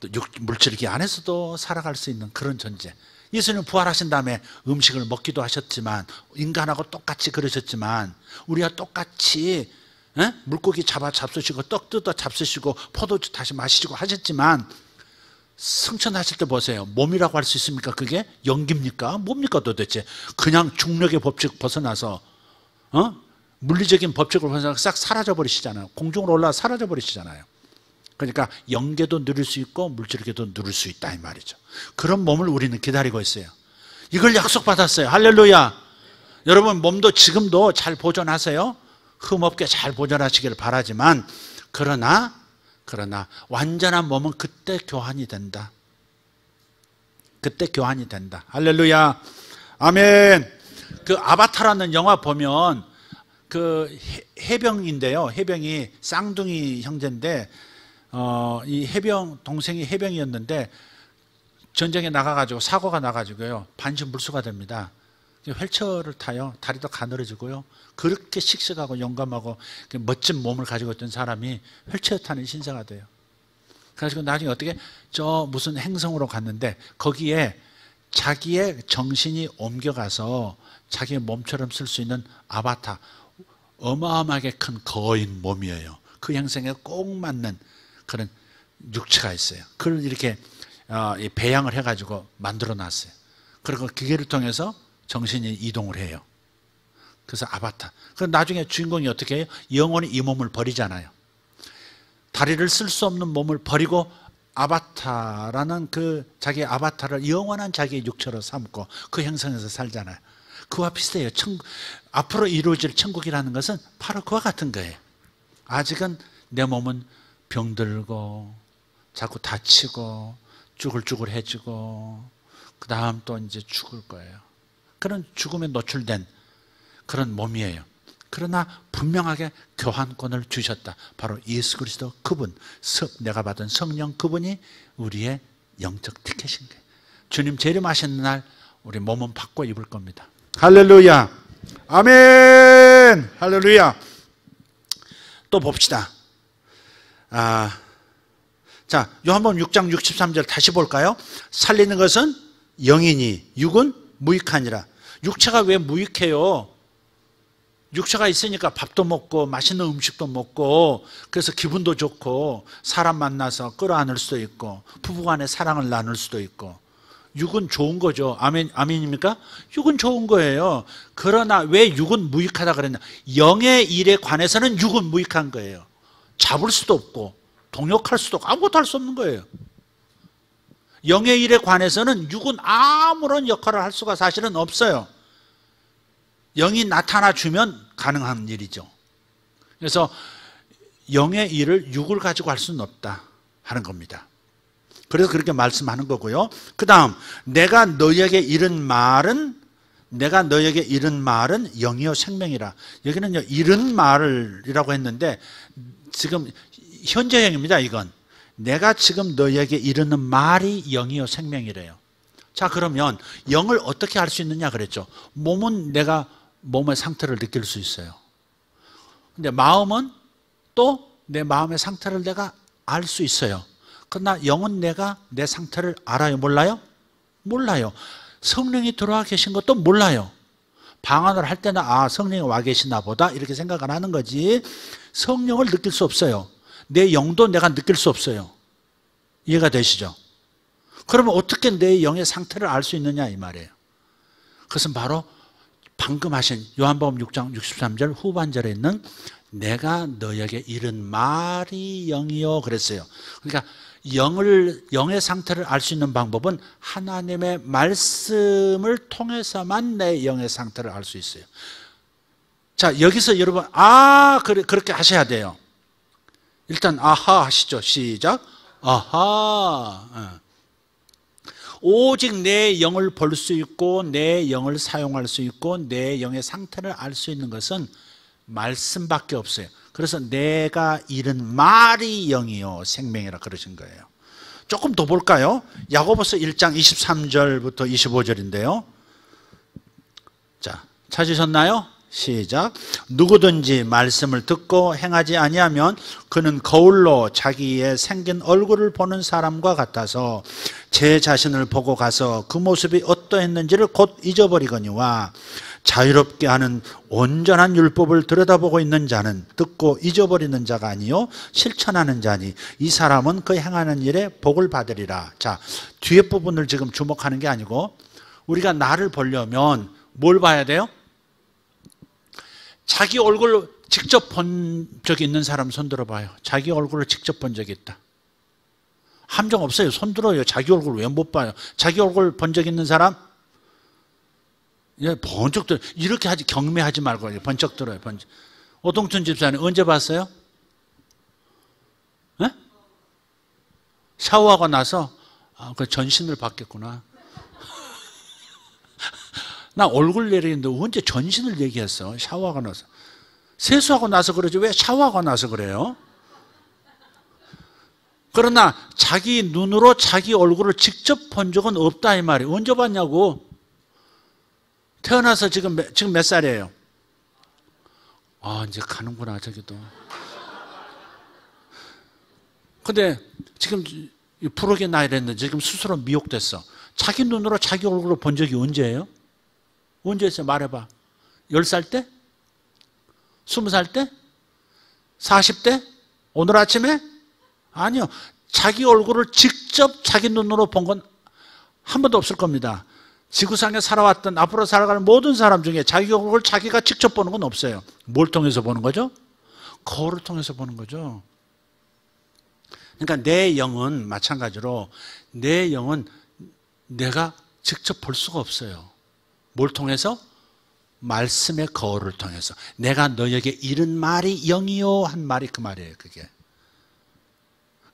또 물질기 안에서도 살아갈 수 있는 그런 존재. 예수님은 부활하신 다음에 음식을 먹기도 하셨지만 인간하고 똑같이 그러셨지만 우리와 똑같이 물고기 잡수시고 떡 뜯어 잡수시고 포도주 다시 마시고 하셨지만 승천하실 때 보세요. 몸이라고 할 수 있습니까? 그게 연기입니까? 뭡니까 도대체? 그냥 중력의 법칙 벗어나서 물리적인 법칙을 벗어나서 싹 사라져버리시잖아요. 공중으로 올라와 사라져버리시잖아요. 그러니까 영계도 누릴 수 있고 물질계도 누릴 수 있다 이 말이죠. 그런 몸을 우리는 기다리고 있어요. 이걸 약속받았어요. 할렐루야. 여러분 몸도 지금도 잘 보존하세요. 흠없게 잘 보존하시기를 바라지만 그러나 완전한 몸은 그때 교환이 된다. 그때 교환이 된다. 할렐루야. 아멘. 그 아바타라는 영화 보면 그 해병인데요. 해병이 쌍둥이 형제인데 이 동생이 해병이었는데 전쟁에 나가가지고 사고가 나가지고요. 반신 불수가 됩니다. 휠체어를 타요. 다리도 가늘어지고요. 그렇게 씩씩하고 용감하고 멋진 몸을 가지고 있던 사람이 휠체어 타는 신사가 돼요. 그래가지고 나중에 어떻게 무슨 행성으로 갔는데 거기에 자기의 정신이 옮겨가서 자기의 몸처럼 쓸 수 있는 아바타, 어마어마하게 큰 거인 몸이에요. 그 행성에 꼭 맞는 그런 육체가 있어요. 그걸 이렇게 배양을 해가지고 만들어 놨어요. 그리고 기계를 통해서 정신이 이동을 해요. 그래서 아바타. 그럼 나중에 주인공이 어떻게 해요? 영원히 이 몸을 버리잖아요. 다리를 쓸 수 없는 몸을 버리고 아바타라는 그 자기의 아바타를 영원한 자기의 육체로 삼고 그 형상에서 살잖아요. 그와 비슷해요. 앞으로 이루어질 천국이라는 것은 바로 그와 같은 거예요. 아직은 내 몸은 병들고 자꾸 다치고 쭈글쭈글해지고 그 다음 또 이제 죽을 거예요. 그런 죽음에 노출된 그런 몸이에요. 그러나 분명하게 교환권을 주셨다. 바로 예수 그리스도 그분, 내가 받은 성령 그분이 우리의 영적 티켓인 거예요. 주님 재림하시는 날 우리 몸은 바꿔 입을 겁니다. 할렐루야. 아멘. 할렐루야. 또 봅시다. 자, 요한복음 6장 63절 다시 볼까요? 살리는 것은 영이니 육은 무익하니라. 육체가 왜 무익해요? 육체가 있으니까 밥도 먹고 맛있는 음식도 먹고 그래서 기분도 좋고 사람 만나서 끌어안을 수도 있고 부부간에 사랑을 나눌 수도 있고 육은 좋은 거죠. 아멘입니까? 육은 좋은 거예요. 그러나 왜 육은 무익하다 그랬냐? 영의 일에 관해서는 육은 무익한 거예요. 잡을 수도 없고 동역할 수도 없고 아무것도 할 수 없는 거예요. 영의 일에 관해서는 육은 아무런 역할을 할 수가 사실은 없어요. 영이 나타나 주면 가능한 일이죠. 그래서 영의 일을 육을 가지고 할 수는 없다 하는 겁니다. 그래서 그렇게 말씀하는 거고요. 그 다음, 내가 너희에게 이른 말은 영이요 생명이라. 여기는요, 이른 말이라고 했는데 지금 현재형입니다. 이건 내가 지금 너희에게 이르는 말이 영이요 생명이래요. 자, 그러면 영을 어떻게 알 수 있느냐 그랬죠. 몸은 내가 몸의 상태를 느낄 수 있어요. 근데 마음은 또 내 마음의 상태를 내가 알 수 있어요. 그러나 영은 내가 내 상태를 알아요? 몰라요? 몰라요. 성령이 들어와 계신 것도 몰라요. 방언을 할 때는 성령이 와 계시나 보다 이렇게 생각을 하는 거지, 성령을 느낄 수 없어요. 내 영도 내가 느낄 수 없어요. 이해가 되시죠? 그러면 어떻게 내 영의 상태를 알 수 있느냐 이 말이에요. 그것은 바로 방금 하신 요한복음 6장 63절 후반절에 있는 내가 너에게 이른 말이 영이요 그랬어요. 그러니까 영의 상태를 알 수 있는 방법은 하나님의 말씀을 통해서만 내 영의 상태를 알 수 있어요. 자, 여기서 여러분 그렇게 하셔야 돼요. 일단 아하 하시죠. 시작. 아하. 오직 내 영을 볼 수 있고 내 영을 사용할 수 있고 내 영의 상태를 알 수 있는 것은 말씀밖에 없어요. 그래서 내가 이른 말이 영이요 생명이라 그러신 거예요. 조금 더 볼까요? 야고보서 1장 23절부터 25절인데요. 자, 찾으셨나요? 시작. 누구든지 말씀을 듣고 행하지 아니하면 그는 거울로 자기의 생긴 얼굴을 보는 사람과 같아서 제 자신을 보고 가서 그 모습이 어떠했는지를 곧 잊어버리거니와 자유롭게 하는 온전한 율법을 들여다보고 있는 자는 듣고 잊어버리는 자가 아니요 실천하는 자니 이 사람은 그 행하는 일에 복을 받으리라. 자, 뒤에 부분을 지금 주목하는 게 아니고 우리가 나를 보려면 뭘 봐야 돼요? 자기 얼굴 직접 본 적이 있는 사람 손 들어봐요. 자기 얼굴을 직접 본 적이 있다. 함정 없어요. 손 들어요. 자기 얼굴 왜 못 봐요? 자기 얼굴 본 적 있는 사람? 예, 번쩍 들어요. 이렇게 하지, 경매하지 말고 번쩍 들어요. 번쩍. 오동춘 집사님 언제 봤어요? 예? 샤워하고 나서 그 전신을 봤겠구나. 나 얼굴 내리는데 언제 전신을 얘기했어? 샤워하고 나서. 세수하고 나서 그러지 왜 샤워하고 나서 그래요? 그러나 자기 눈으로 자기 얼굴을 직접 본 적은 없다 이 말이에요. 언제 봤냐고. 태어나서 지금 몇 살이에요? 이제 가는구나 저기도. 근데 지금 부록의 나이랬는데 지금 스스로 미혹됐어. 자기 눈으로 자기 얼굴을 본 적이 언제예요? 언제 했어요? 말해봐. 10살 때? 20살 때? 40대? 오늘 아침에? 아니요. 자기 얼굴을 직접 자기 눈으로 본 건 한 번도 없을 겁니다. 지구상에 살아왔던 앞으로 살아가는 모든 사람 중에 자기 얼굴을 자기가 직접 보는 건 없어요. 뭘 통해서 보는 거죠? 거울을 통해서 보는 거죠. 그러니까 내 영은 마찬가지로 내 영은 내가 직접 볼 수가 없어요. 뭘 통해서? 말씀의 거울을 통해서. 내가 너에게 이른 말이 영이요 한 말이 그 말이에요. 그게.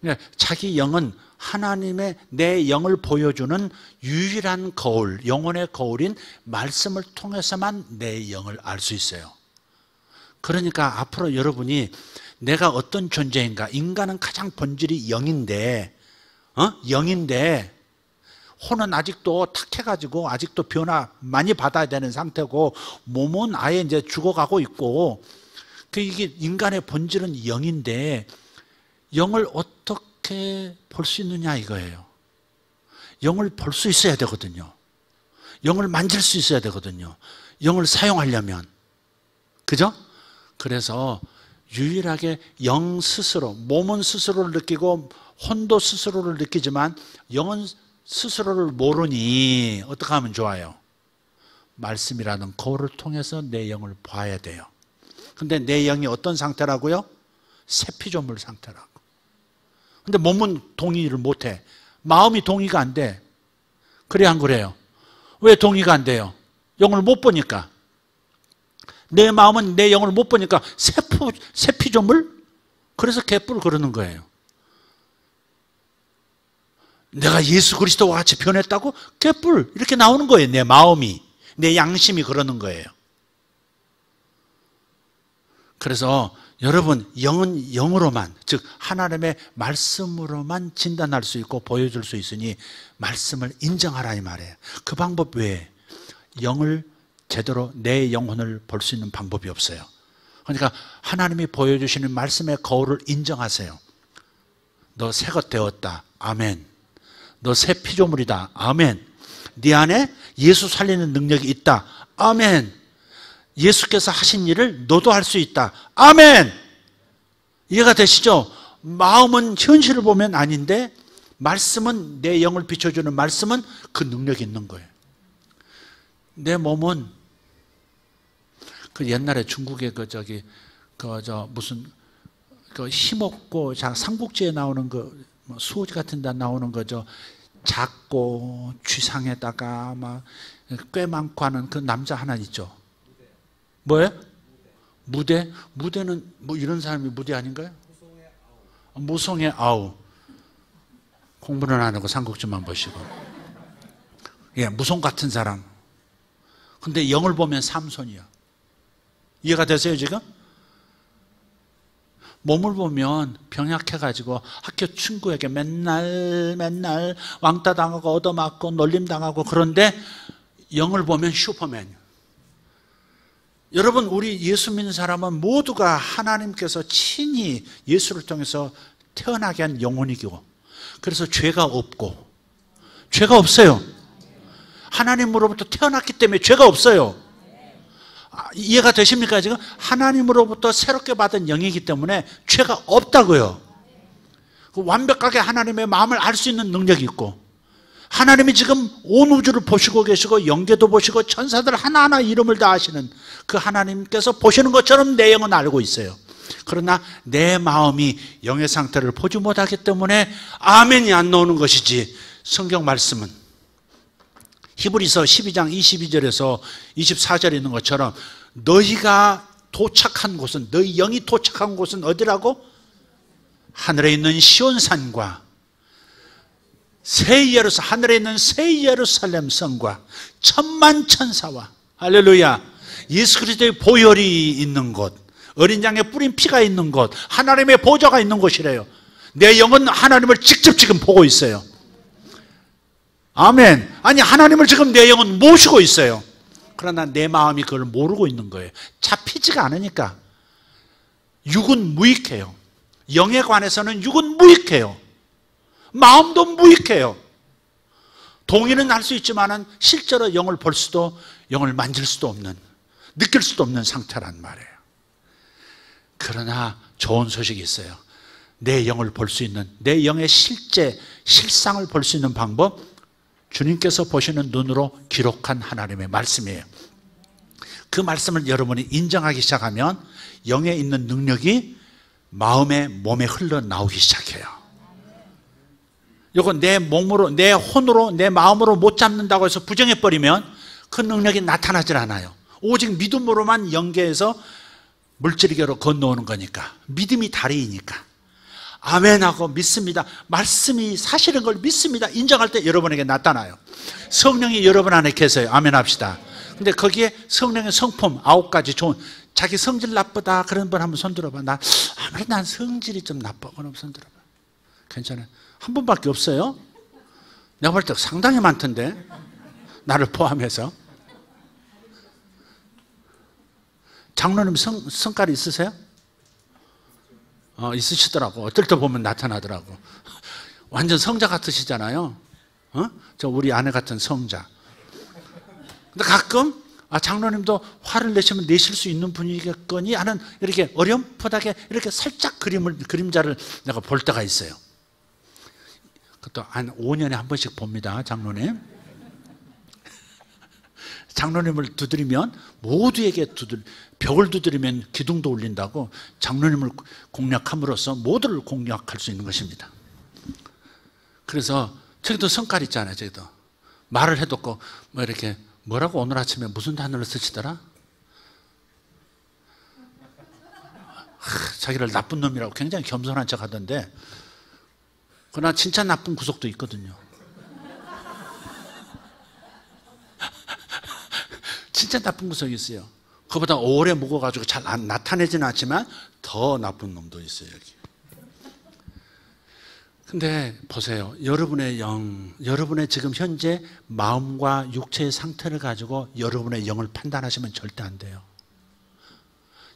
그러니까 자기 영은 하나님의 내 영을 보여주는 유일한 거울, 영혼의 거울인 말씀을 통해서만 내 영을 알 수 있어요. 그러니까 앞으로 여러분이 내가 어떤 존재인가, 인간은 가장 본질이 영인데 혼은 아직도 탁해가지고 아직도 변화 많이 받아야 되는 상태고 몸은 아예 이제 죽어가고 있고 이게 인간의 본질은 영인데 영을 어떻게 볼 수 있느냐 이거예요. 영을 볼 수 있어야 되거든요. 영을 만질 수 있어야 되거든요. 영을 사용하려면. 그죠? 그래서 유일하게 영 스스로, 몸은 스스로를 느끼고 혼도 스스로를 느끼지만 영은 스스로를 모르니 어떻게 하면 좋아요? 말씀이라는 거울을 통해서 내 영을 봐야 돼요. 근데 내 영이 어떤 상태라고요? 세피조물 상태라고. 근데 몸은 동의를 못해. 마음이 동의가 안 돼. 그래 안 그래요? 왜 동의가 안 돼요? 영을 못 보니까. 내 마음은 내 영을 못 보니까 세피조물? 그래서 개뿔 그러는 거예요. 내가 예수 그리스도와 같이 변했다고? 개뿔 이렇게 나오는 거예요. 내 마음이, 내 양심이 그러는 거예요. 그래서 여러분, 영은 영으로만, 즉 하나님의 말씀으로만 진단할 수 있고 보여줄 수 있으니 말씀을 인정하라 이 말이에요. 그 방법 외에 영을 제대로 내 영혼을 볼 수 있는 방법이 없어요. 그러니까 하나님이 보여주시는 말씀의 거울을 인정하세요. 너 새것 되었다. 아멘. 너 새 피조물이다. 아멘. 네 안에 예수 살리는 능력이 있다. 아멘. 예수께서 하신 일을 너도 할 수 있다. 아멘. 이해가 되시죠? 마음은 현실을 보면 아닌데 말씀은, 내 영을 비춰주는 말씀은 그 능력이 있는 거예요. 내 몸은 그 옛날에 중국의 무슨 힘없고 삼국지에 나오는 수호지 같은 데 나오는 거죠. 작고 쥐상에다가 막 꽤 많고 하는 그 남자 하나 있죠. 뭐예요? 무대? 무대는 뭐 이런 사람이 무대 아닌가요? 무송의 아우. 공부는 안 하고 삼국지만 보시고. 예, 무송 같은 사람. 근데 영을 보면 삼손이야. 이해가 되세요 지금? 몸을 보면 병약해가지고 학교 친구에게 맨날 왕따 당하고 얻어맞고 놀림 당하고, 그런데 영을 보면 슈퍼맨. 여러분, 우리 예수 믿는 사람은 모두가 하나님께서 친히 예수를 통해서 태어나게 한 영혼이고, 그래서 죄가 없어요. 하나님으로부터 태어났기 때문에 죄가 없어요. 이해가 되십니까 지금? 하나님으로부터 새롭게 받은 영이기 때문에 죄가 없다고요. 완벽하게 하나님의 마음을 알 수 있는 능력이 있고, 하나님이 지금 온 우주를 보시고 계시고 영계도 보시고 천사들 하나하나 이름을 다 아시는 그 하나님께서 보시는 것처럼 내 영은 알고 있어요. 그러나 내 마음이 영의 상태를 보지 못하기 때문에 아멘이 안 나오는 것이지, 성경 말씀은 히브리서 12장 22절에서 24절에 있는 것처럼 너희가 도착한 곳은, 너희 영이 도착한 곳은 어디라고? 하늘에 있는 시온산과 새 예루살렘, 하늘에 있는 새 예루살렘 성과 천만 천사와, 할렐루야, 예수 그리스도의 보혈이 있는 곳, 어린 양의 뿌린 피가 있는 곳, 하나님의 보좌가 있는 곳이래요. 내 영은 하나님을 직접 지금 보고 있어요. 아멘. 아니, 하나님을 지금 내 영은 모시고 있어요. 그러나 내 마음이 그걸 모르고 있는 거예요. 잡히지가 않으니까. 육은 무익해요. 영에 관해서는 육은 무익해요. 마음도 무익해요. 동의는 할 수 있지만은 실제로 영을 볼 수도, 영을 만질 수도 없는, 느낄 수도 없는 상태란 말이에요. 그러나 좋은 소식이 있어요. 내 영을 볼 수 있는, 내 영의 실상을 볼 수 있는 방법, 주님께서 보시는 눈으로 기록한 하나님의 말씀이에요. 그 말씀을 여러분이 인정하기 시작하면 영에 있는 능력이 마음에, 몸에 흘러나오기 시작해요. 이거 내 몸으로, 내 혼으로, 내 마음으로 못 잡는다고 해서 부정해버리면 그 능력이 나타나질 않아요. 오직 믿음으로만 연계해서 물질계로 건너오는 거니까, 믿음이 다리이니까. 아멘하고 믿습니다. 말씀이 사실인 걸 믿습니다. 인정할 때 여러분에게 나타나요. 성령이 여러분 안에 계세요. 아멘 합시다. 근데 거기에 성령의 성품 9가지 좋은, 자기 성질 나쁘다 그런 분 한번 손 들어봐. 아무래도 난 성질이 좀 나빠. 그럼 손 들어봐. 괜찮아요. 한 분밖에 없어요. 내가 볼 때 상당히 많던데, 나를 포함해서. 장로님 성깔이 있으세요? 있으시더라고. 어떨 때 보면 나타나더라고. 완전 성자 같으시잖아요. 저 우리 아내 같은 성자. 근데 가끔 장로님도 화를 내시면 내실 수 있는 분이겠거니 하는, 이렇게 어렴풋하게 이렇게 살짝 그림자를 내가 볼 때가 있어요. 그것도 한 5년에 한 번씩 봅니다, 장로님. 장로님을 두드리면, 모두에게 벽을 두드리면 기둥도 울린다고, 장로님을 공략함으로써 모두를 공략할 수 있는 것입니다. 그래서 저기도 성깔 있잖아요. 저기도 말을 해도 뭐 이렇게 뭐라고 오늘 아침에 무슨 단어를 쓰시더라? 자기를 나쁜 놈이라고 굉장히 겸손한 척 하던데, 그러나 진짜 나쁜 구석도 있거든요. 진짜 나쁜 구석이 있어요. 그보다 오래 묵어가지고 잘 나타내지는 않지만 더 나쁜 놈도 있어요, 여기. 근데 보세요. 여러분의 영, 여러분의 지금 현재 마음과 육체의 상태를 가지고 여러분의 영을 판단하시면 절대 안 돼요.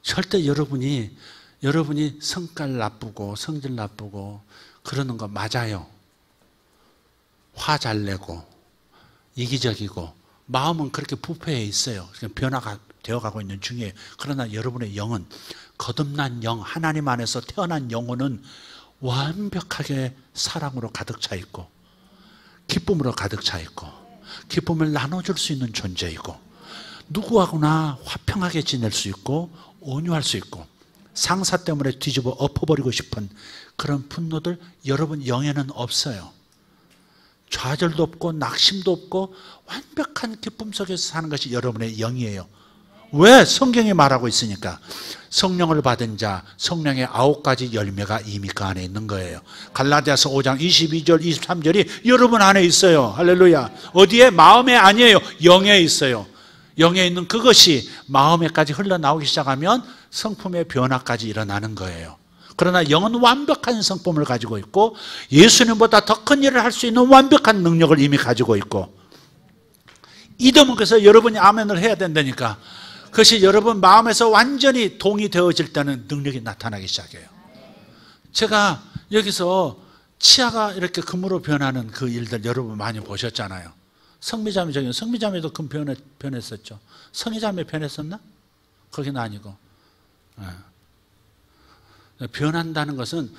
절대 여러분이 성깔 나쁘고 성질 나쁘고 그러는 거 맞아요. 화 잘 내고 이기적이고 마음은 그렇게 부패해 있어요. 변화가 되어가고 있는 중이에요. 그러나 여러분의 영은 거듭난 영, 하나님 안에서 태어난 영혼은 완벽하게 사랑으로 가득 차 있고 기쁨으로 가득 차 있고 기쁨을 나눠줄 수 있는 존재이고 누구하고나 화평하게 지낼 수 있고 온유할 수 있고 상사 때문에 뒤집어 엎어버리고 싶은 그런 분노들 여러분 영에는 없어요. 좌절도 없고 낙심도 없고 완벽한 기쁨 속에서 사는 것이 여러분의 영이에요. 왜? 성경이 말하고 있으니까. 성령을 받은 자, 성령의 9가지 열매가 이미 그 안에 있는 거예요. 갈라디아서 5장 22절 23절이 여러분 안에 있어요. 할렐루야. 어디에? 마음에 아니에요. 영에 있어요. 영에 있는 그것이 마음에까지 흘러나오기 시작하면 성품의 변화까지 일어나는 거예요. 그러나 영은 완벽한 성품을 가지고 있고 예수님보다 더 큰 일을 할 수 있는 완벽한 능력을 이미 가지고 있고 이듬은 그래서 여러분이 아멘을 해야 된다니까. 그것이 여러분 마음에서 완전히 동의되어질 때는 능력이 나타나기 시작해요. 제가 여기서 치아가 이렇게 금으로 변하는 그 일들 여러분 많이 보셨잖아요. 성미자매 저기 성미자매도 금 변했었죠. 성희자매 변했었나? 거기는 아니고. 변한다는 것은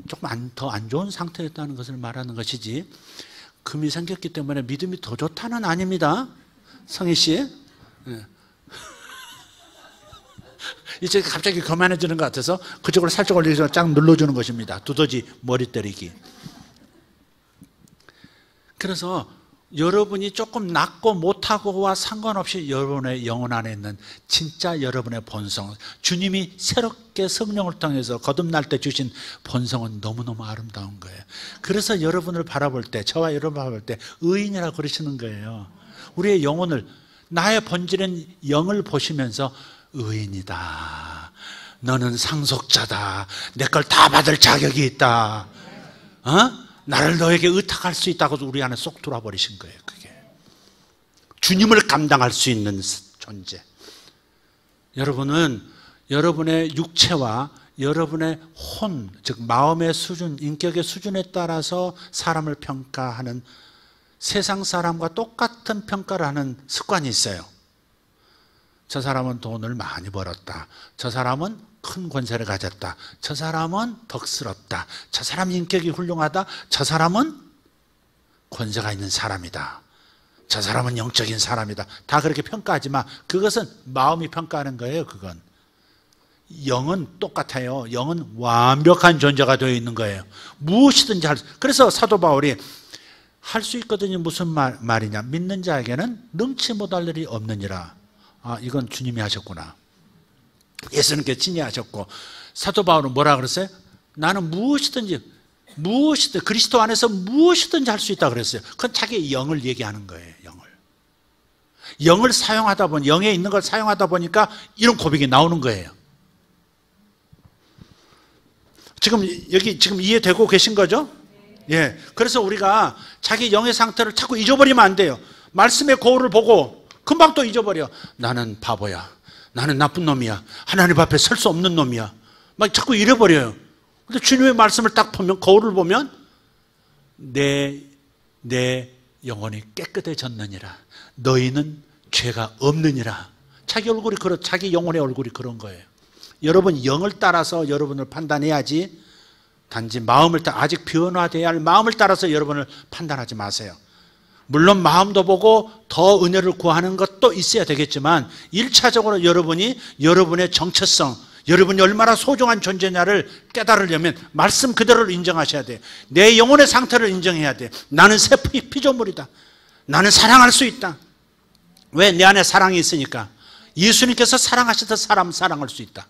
조금 더 안 좋은 상태였다는 것을 말하는 것이지 금이 생겼기 때문에 믿음이 더 좋다는 아닙니다. 성희 씨. 이제 갑자기 교만해지는 것 같아서 그쪽으로 살짝 올려서 쫙 눌러주는 것입니다. 두더지 머리 때리기. 그래서 여러분이 조금 낫고 못하고와 상관없이 여러분의 영혼 안에 있는 진짜 여러분의 본성, 주님이 새롭게 성령을 통해서 거듭날 때 주신 본성은 너무너무 아름다운 거예요. 그래서 여러분을 바라볼 때, 저와 여러분을 바라볼 때 의인이라고 그러시는 거예요. 우리의 영혼을, 나의 본질은 영을 보시면서 의인이다, 너는 상속자다, 내 걸 다 받을 자격이 있다, 나를 너에게 의탁할 수 있다고 우리 안에 쏙 들어와 버리신 거예요. 그게 주님을 감당할 수 있는 존재. 여러분은 여러분의 육체와 여러분의 혼, 즉 마음의 수준, 인격의 수준에 따라서 사람을 평가하는 세상 사람과 똑같은 평가를 하는 습관이 있어요. 저 사람은 돈을 많이 벌었다, 저 사람은 큰 권세를 가졌다, 저 사람은 덕스럽다, 저 사람 인격이 훌륭하다, 저 사람은 권세가 있는 사람이다, 저 사람은 영적인 사람이다. 다 그렇게 평가하지만 그것은 마음이 평가하는 거예요. 그건 영은 똑같아요. 영은 완벽한 존재가 되어 있는 거예요. 무엇이든지 그래서 사도 바울이 할 수 있거든요. 무슨 말이냐, 믿는 자에게는 능치 못할 일이 없느니라. 이건 주님이 하셨구나. 예수님께서 친히 하셨고, 사도 바울은 뭐라 그랬어요? 나는 무엇이든지 그리스도 안에서 무엇이든지 할 수 있다 그랬어요. 그건 자기의 영을 얘기하는 거예요. 영을 사용하다 보니, 영에 있는 걸 사용하다 보니까 이런 고백이 나오는 거예요. 지금 이해되고 계신 거죠? 예. 그래서 우리가 자기 영의 상태를 자꾸 잊어버리면 안 돼요. 말씀의 거울을 보고 금방 또 잊어버려. 나는 바보야, 나는 나쁜 놈이야, 하나님 앞에 설 수 없는 놈이야, 막 자꾸 잃어버려요. 근데 주님의 말씀을 딱 보면, 거울을 보면 내 영혼이 깨끗해졌느니라, 너희는 죄가 없느니라. 자기 얼굴이 자기 영혼의 얼굴이 그런 거예요. 여러분 영을 따라서 여러분을 판단해야지, 단지 마음을 아직 변화돼야 할 마음을 따라서 여러분을 판단하지 마세요. 물론 마음도 보고 더 은혜를 구하는 것도 있어야 되겠지만 1차적으로 여러분이 여러분의 정체성, 여러분이 얼마나 소중한 존재냐를 깨달으려면 말씀 그대로를 인정하셔야 돼요. 내 영혼의 상태를 인정해야 돼요. 나는 새 피조물이다, 나는 사랑할 수 있다. 왜? 내 안에 사랑이 있으니까. 예수님께서 사랑하셔서 사람을 사랑할 수 있다.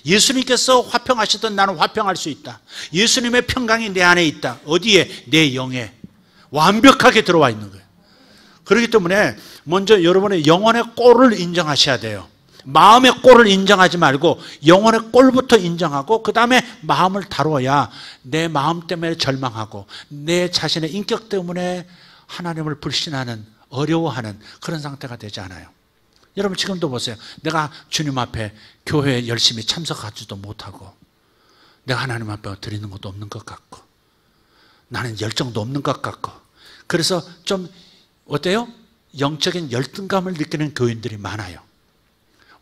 예수님께서 화평하시던 나는 화평할 수 있다. 예수님의 평강이 내 안에 있다. 어디에? 내 영에 완벽하게 들어와 있는 거예요. 그렇기 때문에 먼저 여러분의 영혼의 꼴을 인정하셔야 돼요. 마음의 꼴을 인정하지 말고 영혼의 꼴부터 인정하고 그 다음에 마음을 다루어야 내 마음 때문에 절망하고 내 자신의 인격 때문에 하나님을 불신하는, 어려워하는 그런 상태가 되지 않아요. 여러분 지금도 보세요. 내가 주님 앞에 교회에 열심히 참석하지도 못하고 내가 하나님 앞에 드리는 것도 없는 것 같고 나는 열정도 없는 것 같고 그래서 좀 어때요? 영적인 열등감을 느끼는 교인들이 많아요.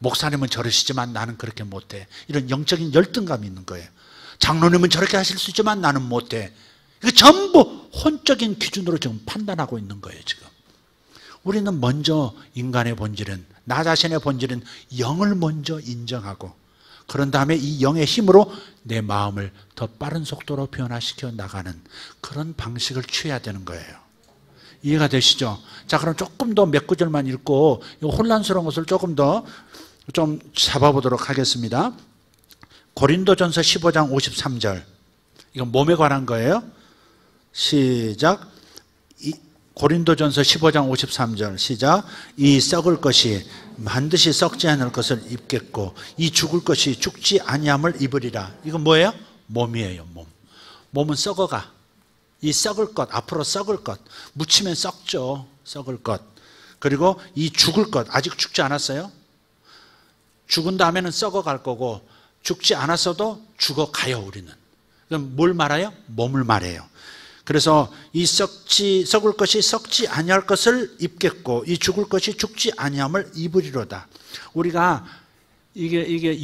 목사님은 저러시지만 나는 그렇게 못해. 이런 영적인 열등감이 있는 거예요. 장로님은 저렇게 하실 수 있지만 나는 못해. 이거 전부 혼적인 기준으로 지금 판단하고 있는 거예요. 지금 우리는 먼저 인간의 본질은, 나 자신의 본질은 영을 먼저 인정하고 그런 다음에 이 영의 힘으로 내 마음을 더 빠른 속도로 변화시켜 나가는 그런 방식을 취해야 되는 거예요. 이해가 되시죠? 자, 그럼 조금 더 몇 구절만 읽고 이 혼란스러운 것을 조금 더 좀 잡아보도록 하겠습니다. 고린도전서 15장 53절. 이건 몸에 관한 거예요. 시작. 고린도전서 15장 53절 시작. 이 썩을 것이 반드시 썩지 않을 것을 입겠고 이 죽을 것이 죽지 아니함을 입으리라. 이건 뭐예요? 몸이에요. 몸. 몸은 썩어가. 이 썩을 것, 앞으로 썩을 것, 묻히면 썩죠. 썩을 것. 그리고 이 죽을 것, 아직 죽지 않았어요. 죽은 다음에는 썩어갈 거고 죽지 않았어도 죽어가요. 우리는. 그럼 뭘 말해요? 몸을 말해요. 그래서 이 썩을 것이 썩지 아니할 것을 입겠고 이 죽을 것이 죽지 아니함을 입으리로다. 우리가 이게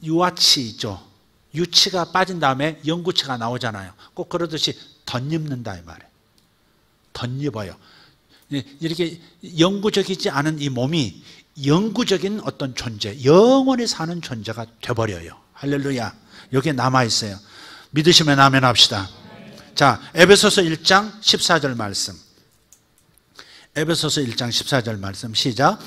유아치 있죠. 유치가 빠진 다음에 영구치가 나오잖아요. 꼭 그러듯이 덧입는다 이 말이에요. 덧입어요. 이렇게 영구적이지 않은 이 몸이 영구적인 어떤 존재, 영원히 사는 존재가 돼버려요. 할렐루야. 여기에 남아있어요. 믿으시면 아멘 합시다. 자, 에베소서 1장 14절 말씀. 에베소서 1장 14절 말씀 시작.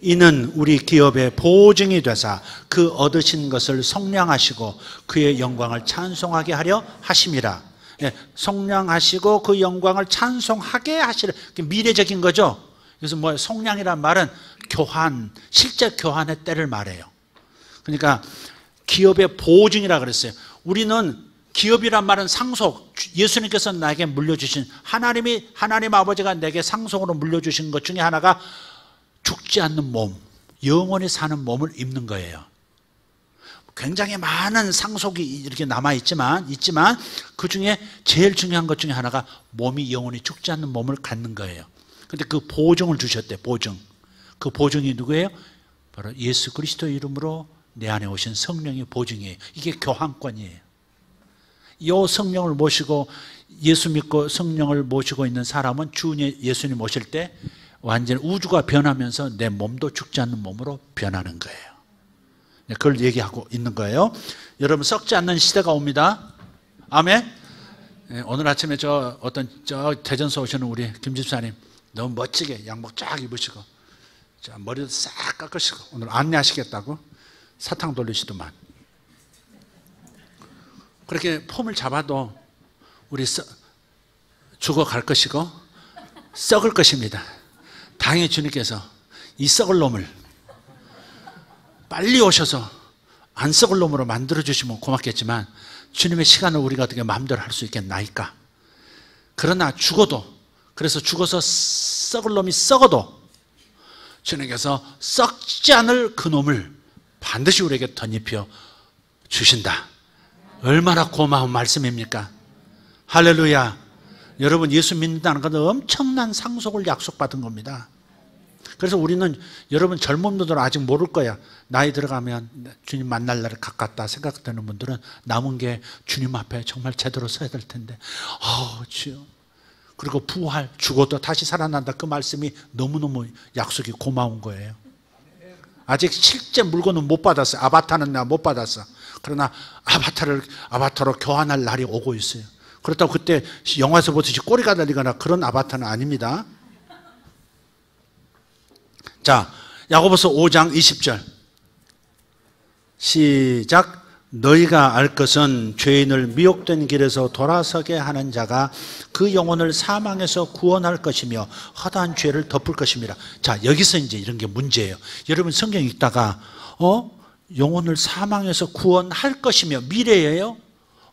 이는 우리 기업의 보증이 되사 그 얻으신 것을 속량하시고 그의 영광을 찬송하게 하려 하심이라. 속량하시고 그 영광을 찬송하게 하시려. 미래적인 거죠. 그래서 뭐 속량이란 말은 교환, 실제 교환의 때를 말해요. 그러니까 기업의 보증이라 그랬어요. 우리는 기업이란 말은 상속, 예수님께서 나에게 물려주신 하나님 아버지가 내게 상속으로 물려주신 것 중에 하나가 죽지 않는 몸, 영원히 사는 몸을 입는 거예요. 굉장히 많은 상속이 이렇게 남아있지만 그 중에 제일 중요한 것 중에 하나가 몸이 영원히 죽지 않는 몸을 갖는 거예요. 근데 그 보증을 주셨대. 보증. 그 보증이 누구예요? 바로 예수 그리스도 이름으로 내 안에 오신 성령의 보증이에요. 이게 교환권이에요. 이 성령을 모시고 예수 믿고 성령을 모시고 있는 사람은 주 예수님 오실 때 완전히 우주가 변하면서 내 몸도 죽지 않는 몸으로 변하는 거예요. 그걸 얘기하고 있는 거예요. 여러분 썩지 않는 시대가 옵니다. 아멘. 오늘 아침에 저 대전서 오시는 우리 김 집사님 너무 멋지게 양복 쫙 입으시고 머리도 싹 깎으시고 오늘 안내하시겠다고 사탕 돌리시더만. 그렇게 폼을 잡아도 우리 죽어갈 것이고 썩을 것입니다. 다행히 주님께서 이 썩을 놈을 빨리 오셔서 안 썩을 놈으로 만들어주시면 고맙겠지만 주님의 시간을 우리가 어떻게 마음대로 할 수 있겠나이까. 그러나 그래서 죽어서 썩을 놈이 썩어도 주님께서 썩지 않을 그 놈을 반드시 우리에게 덧입혀 주신다. 얼마나 고마운 말씀입니까? 할렐루야. 여러분 예수 믿는다는 것은 엄청난 상속을 약속받은 겁니다. 그래서 우리는 여러분 젊은 분들은 아직 모를 거야. 나이 들어가면 주님 만날 날이 가깝다 생각되는 분들은 남은 게 주님 앞에 정말 제대로 서야 될 텐데 주여. 그리고 부활, 죽어도 다시 살아난다. 그 말씀이 너무너무 약속이 고마운 거예요. 아직 실제 물건은 못 받았어요. 아바타는 내가 못 받았어. 그러나 아바타로 교환할 날이 오고 있어요. 그렇다고 그때 영화에서 보듯이 꼬리가 달리거나 그런 아바타는 아닙니다. 자, 야고보서 5장 20절. 시작. 너희가 알 것은 죄인을 미혹된 길에서 돌아서게 하는 자가 그 영혼을 사망에서 구원할 것이며 허다한 죄를 덮을 것입니다. 자, 여기서 이제 이런 게 문제예요. 여러분 성경 읽다가 영혼을 사망에서 구원할 것이며 미래예요?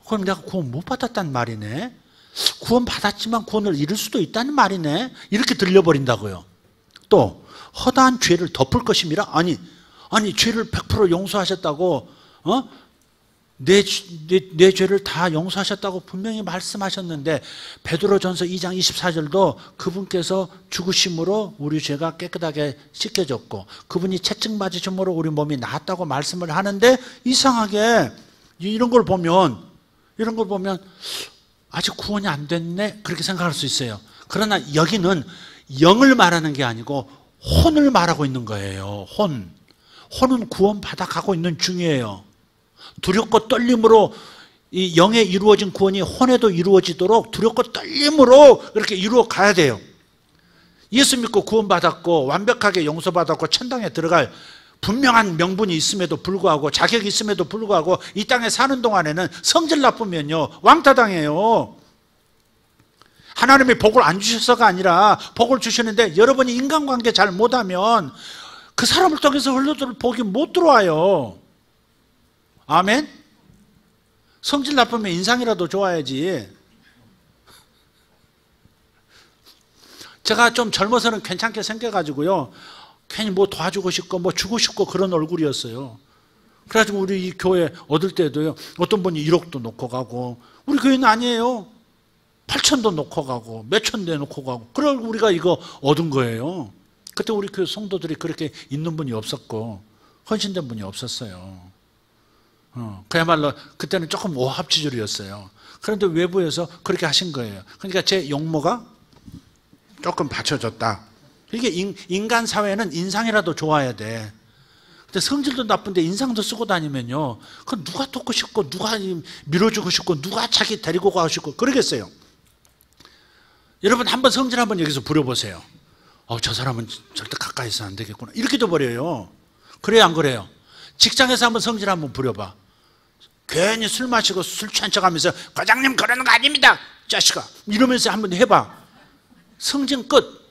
그럼 내가 구원 못 받았단 말이네. 구원 받았지만 구원을 잃을 수도 있다는 말이네. 이렇게 들려버린다고요. 또 허다한 죄를 덮을 것입니다. 아니 죄를 100% 용서하셨다고 내 죄를 다 용서하셨다고 분명히 말씀하셨는데 베드로전서 2장 24절도 그분께서 죽으심으로 우리 죄가 깨끗하게 씻겨졌고 그분이 채찍 맞으심으로 우리 몸이 나았다고 말씀을 하는데 이상하게 이런 걸 보면 아직 구원이 안 됐네 그렇게 생각할 수 있어요. 그러나 여기는 영을 말하는 게 아니고 혼을 말하고 있는 거예요. 혼은 구원 받아가고 있는 중이에요. 두렵고 떨림으로 이 영에 이루어진 구원이 혼에도 이루어지도록 두렵고 떨림으로 그렇게 이루어 가야 돼요. 예수 믿고 구원받았고 완벽하게 용서받았고 천당에 들어갈 분명한 명분이 있음에도 불구하고 자격이 있음에도 불구하고 이 땅에 사는 동안에는 성질 나쁘면요 왕따당해요. 하나님이 복을 안 주셔서가 아니라 복을 주시는데 여러분이 인간관계 잘 못하면 그 사람을 통해서 흘러들 복이 못 들어와요. 아멘? 성질 나쁘면 인상이라도 좋아야지. 제가 좀 젊어서는 괜찮게 생겨가지고요 괜히 뭐 도와주고 싶고 뭐 주고 싶고 그런 얼굴이었어요. 그래가지고 우리 이 교회 얻을 때도요 어떤 분이 1억도 놓고 가고 우리 교회는 아니에요. 8천도 놓고 가고 몇천 대 놓고 가고 그걸 우리가 이거 얻은 거예요. 그때 우리 교회 성도들이 그렇게 있는 분이 없었고 헌신된 분이 없었어요. 그야말로 그때는 조금 오합지졸이었어요. 그런데 외부에서 그렇게 하신 거예요. 그러니까 제 용모가 조금 받쳐줬다. 이게 인간 사회는 인상이라도 좋아야 돼. 근데 성질도 나쁜데 인상도 쓰고 다니면요 그 누가 돕고 싶고 누가 밀어주고 싶고 누가 자기 데리고 가고 싶고 그러겠어요. 여러분 한번 성질 한번 여기서 부려보세요. 저 사람은 절대 가까이 있으면 안 되겠구나 이렇게 돼버려요. 그래요 안 그래요? 직장에서 한번 성질 한번 부려봐. 괜히 술 마시고 술 취한 척하면서 과장님 그러는 거 아닙니다 자식아 이러면서 한번 해봐. 성질 끝.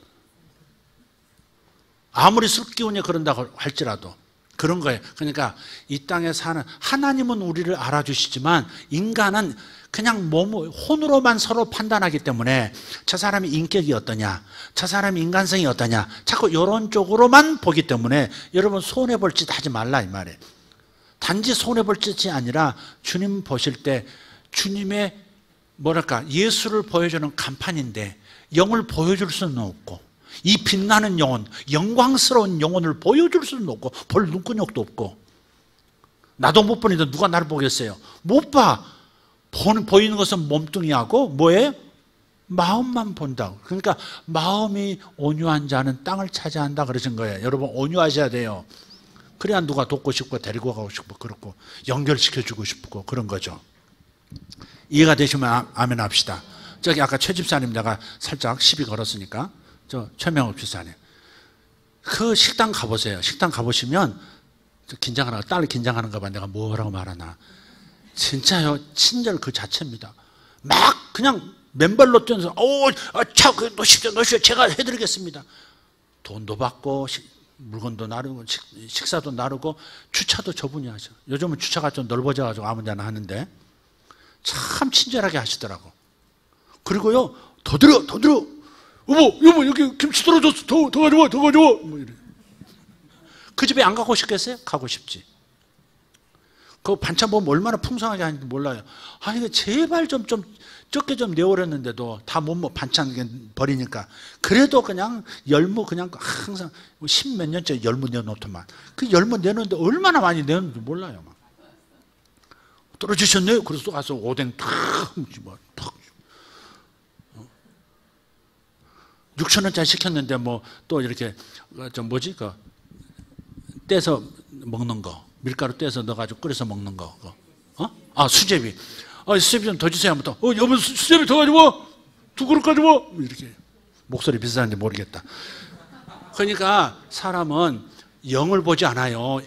아무리 술 기운이 그런다고 할지라도 그런 거예요. 그러니까 이 땅에 사는 하나님은 우리를 알아주시지만 인간은 그냥 혼으로만 서로 판단하기 때문에 저 사람이 인격이 어떠냐 저 사람이 인간성이 어떠냐 자꾸 이런 쪽으로만 보기 때문에 여러분 손해볼 짓 하지 말라 이 말이에요. 단지 손해볼 짓이 아니라 주님 보실 때 주님의 예수를 보여주는 간판인데 영을 보여줄 수는 없고 이 빛나는 영혼 영광스러운 영혼을 보여줄 수는 없고 볼 눈구녕도 없고 나도 못 보는데 누가 나를 보겠어요? 못 봐. 보이는 것은 몸뚱이하고 뭐예요? 마음만 본다고. 그러니까 마음이 온유한 자는 땅을 차지한다 그러신 거예요. 여러분 온유하셔야 돼요. 그래야 누가 돕고 싶고 데리고 가고 싶고 그렇고 연결시켜주고 싶고 그런 거죠. 이해가 되시면 아멘 합시다. 저기 아까 최 집사님 내가 살짝 시비 걸었으니까 저 최명업 집사님 그 식당 가보세요. 식당 가보시면 긴장하나 딸 긴장하는가 봐. 내가 뭐라고 말하나. 진짜요 친절 그 자체입니다. 막 그냥 맨발로 뛰어서 차 놓으십시오 제가 해드리겠습니다. 돈도 받고 물건도 나르고 식사도 나르고 주차도 저분이 하셔. 요즘은 주차가 좀 넓어져가지고 아무 데나 하는데 참 친절하게 하시더라고. 그리고요 더 들어 여보 여기 김치 떨어졌어 더 가져와 뭐 이래. 그 집에 안 가고 싶겠어요? 가고 싶지. 그 반찬 보면 얼마나 풍성하게 하는지 몰라요. 아니 제발 좀 적게 좀 내오랬는데도 다 못 먹 반찬 버리니까 그래도 그냥 열무 그냥 항상 10몇 년째 열무 내놓더만 그 열무 내놓는데 얼마나 많이 내놓는지 몰라요. 막. 떨어지셨네요. 그래서 가서 오뎅 탁 6,000원짜리 시켰는데 뭐 또 이렇게 떼서 먹는 거 밀가루 떼서 넣어가지고 끓여서 먹는 거 수제비 수제비 좀 더 주세요 하면 또 여보 수제비 더 가져와 2그릇 가져와 이렇게 목소리 비슷한지 모르겠다. 그러니까 사람은 영을 보지 않아요.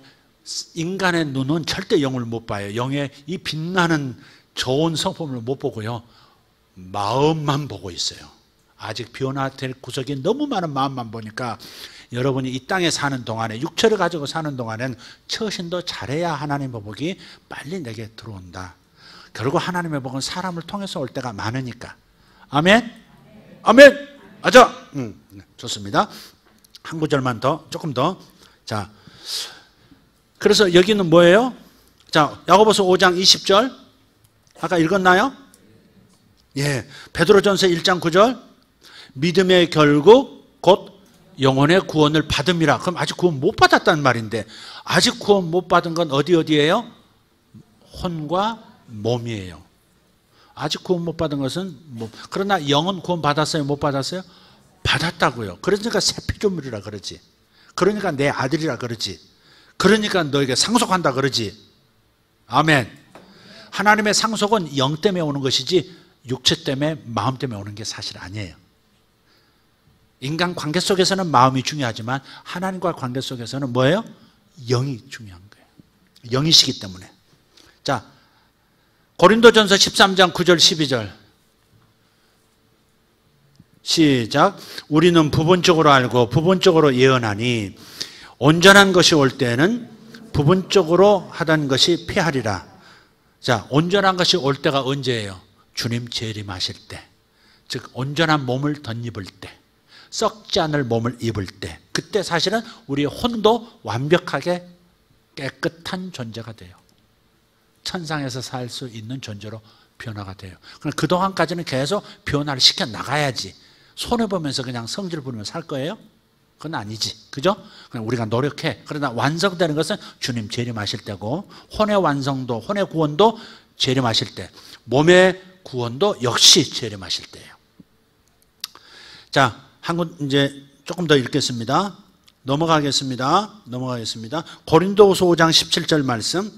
인간의 눈은 절대 영을 못 봐요. 영의 이 빛나는 좋은 성품을 못 보고요. 마음만 보고 있어요. 아직 변화될 구석이 너무 많은 마음만 보니까 여러분이 이 땅에 사는 동안에, 육체를 가지고 사는 동안엔 처신도 잘해야 하나님의 복이 빨리 내게 들어온다. 결국 하나님의 복은 사람을 통해서 올 때가 많으니까. 아멘? 아멘! 아자! 좋습니다. 한 구절만 더, 조금 더. 자, 그래서 여기는 뭐예요? 자, 야고보서 5장 20절. 아까 읽었나요? 예. 베드로전서 1장 9절. 믿음의 결국 곧 영혼의 구원을 받음이라. 그럼 아직 구원 못 받았다는 말인데, 아직 구원 못 받은 건 어디예요? 혼과 몸이에요. 아직 구원 못 받은 것은 몸. 그러나 영은 구원 받았어요? 못 받았어요? 받았다고요. 그러니까 새 피조물이라 그러지. 그러니까 내 아들이라 그러지. 그러니까 너에게 상속한다 그러지. 아멘. 하나님의 상속은 영 때문에 오는 것이지 육체 때문에, 마음 때문에 오는 게 사실 아니에요. 인간 관계 속에서는 마음이 중요하지만 하나님과 관계 속에서는 뭐예요? 영이 중요한 거예요. 영이시기 때문에. 자, 고린도전서 13장 9절 12절 시작. 우리는 부분적으로 알고 부분적으로 예언하니 온전한 것이 올 때에는 부분적으로 하던 것이 패하리라. 자, 온전한 것이 올 때가 언제예요? 주님 재림하실 때. 즉 온전한 몸을 덧입을 때, 썩지 않을 몸을 입을 때, 그때 사실은 우리의 혼도 완벽하게 깨끗한 존재가 돼요. 천상에서 살 수 있는 존재로 변화가 돼요. 그동안까지는 계속 변화를 시켜 나가야지. 손해보면서 그냥 성질 부리며 살 거예요? 그건 아니지. 그죠? 그냥 우리가 노력해. 그러나 완성되는 것은 주님 재림하실 때고, 혼의 완성도, 혼의 구원도 재림하실 때, 몸의 구원도 역시 재림하실 때예요. 자, 이제 조금 더 읽겠습니다. 넘어가겠습니다. 고린도후서 5장 17절 말씀.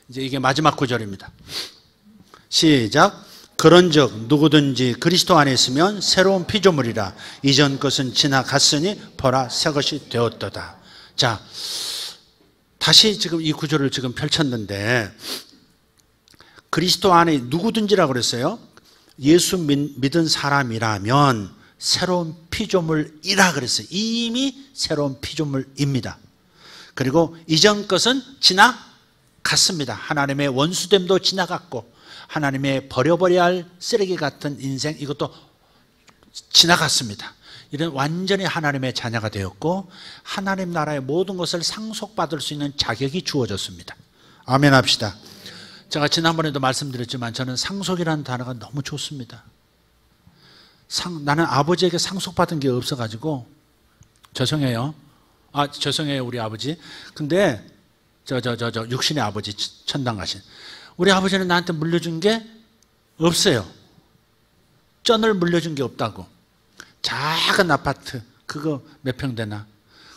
이제 이게 마지막 구절입니다. 시작. 그런즉 누구든지 그리스도 안에 있으면 새로운 피조물이라. 이전 것은 지나갔으니 보라 새 것이 되었도다. 자, 다시 지금 이 구절을 지금 펼쳤는데, 그리스도 안에 누구든지라고 그랬어요. 예수 믿은 사람이라면 새로운 피조물이라 그랬어요. 이미 새로운 피조물입니다. 그리고 이전 것은 지나갔습니다. 하나님의 원수됨도 지나갔고, 하나님의 버려버려야 할 쓰레기 같은 인생, 이것도 지나갔습니다. 이런 완전히 하나님의 자녀가 되었고, 하나님 나라의 모든 것을 상속받을 수 있는 자격이 주어졌습니다. 아멘 합시다. 제가 지난번에도 말씀드렸지만 저는 상속이라는 단어가 너무 좋습니다. 나는 아버지에게 상속받은 게 없어가지고 죄송해요. 죄송해요 우리 아버지. 근데 저 육신의 아버지 천당 가신 우리 아버지는 나한테 물려준 게 없어요. 쩐을 물려준 게 없다고. 작은 아파트 그거 몇 평 되나?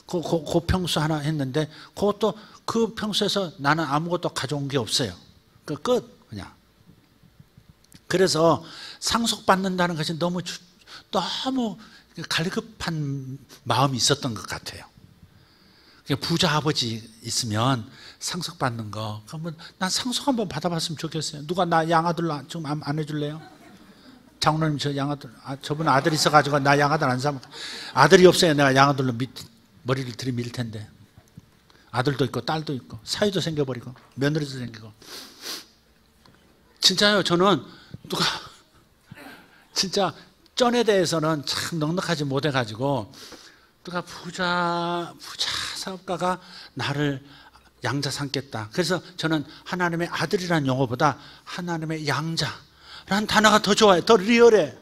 그 평수 하나 했는데 그것도 그 평수에서 나는 아무것도 가져온 게 없어요. 끝 그냥. 그래서 상속받는다는 것이 너무 갈급한 마음이 있었던 것 같아요. 부자 아버지 있으면 상속받는 거, 그러면 난 상속 한번 받아봤으면 좋겠어요. 누가 나 양아들 좀 안 해줄래요? 장로님 저 양아들, 저분 아들 있어가지고 나 양아들 안 사면, 아들이 없어야 내가 양아들로 머리를 들이밀 텐데. 아들도 있고 딸도 있고 사위도 생겨버리고 며느리도 생기고. 진짜요. 저는 누가 진짜 쩐에 대해서는 참 넉넉하지 못해가지고 누가 부자 사업가가 나를 양자 삼겠다. 그래서 저는 하나님의 아들이라는 용어보다 하나님의 양자라는 단어가 더 좋아요. 더 리얼해.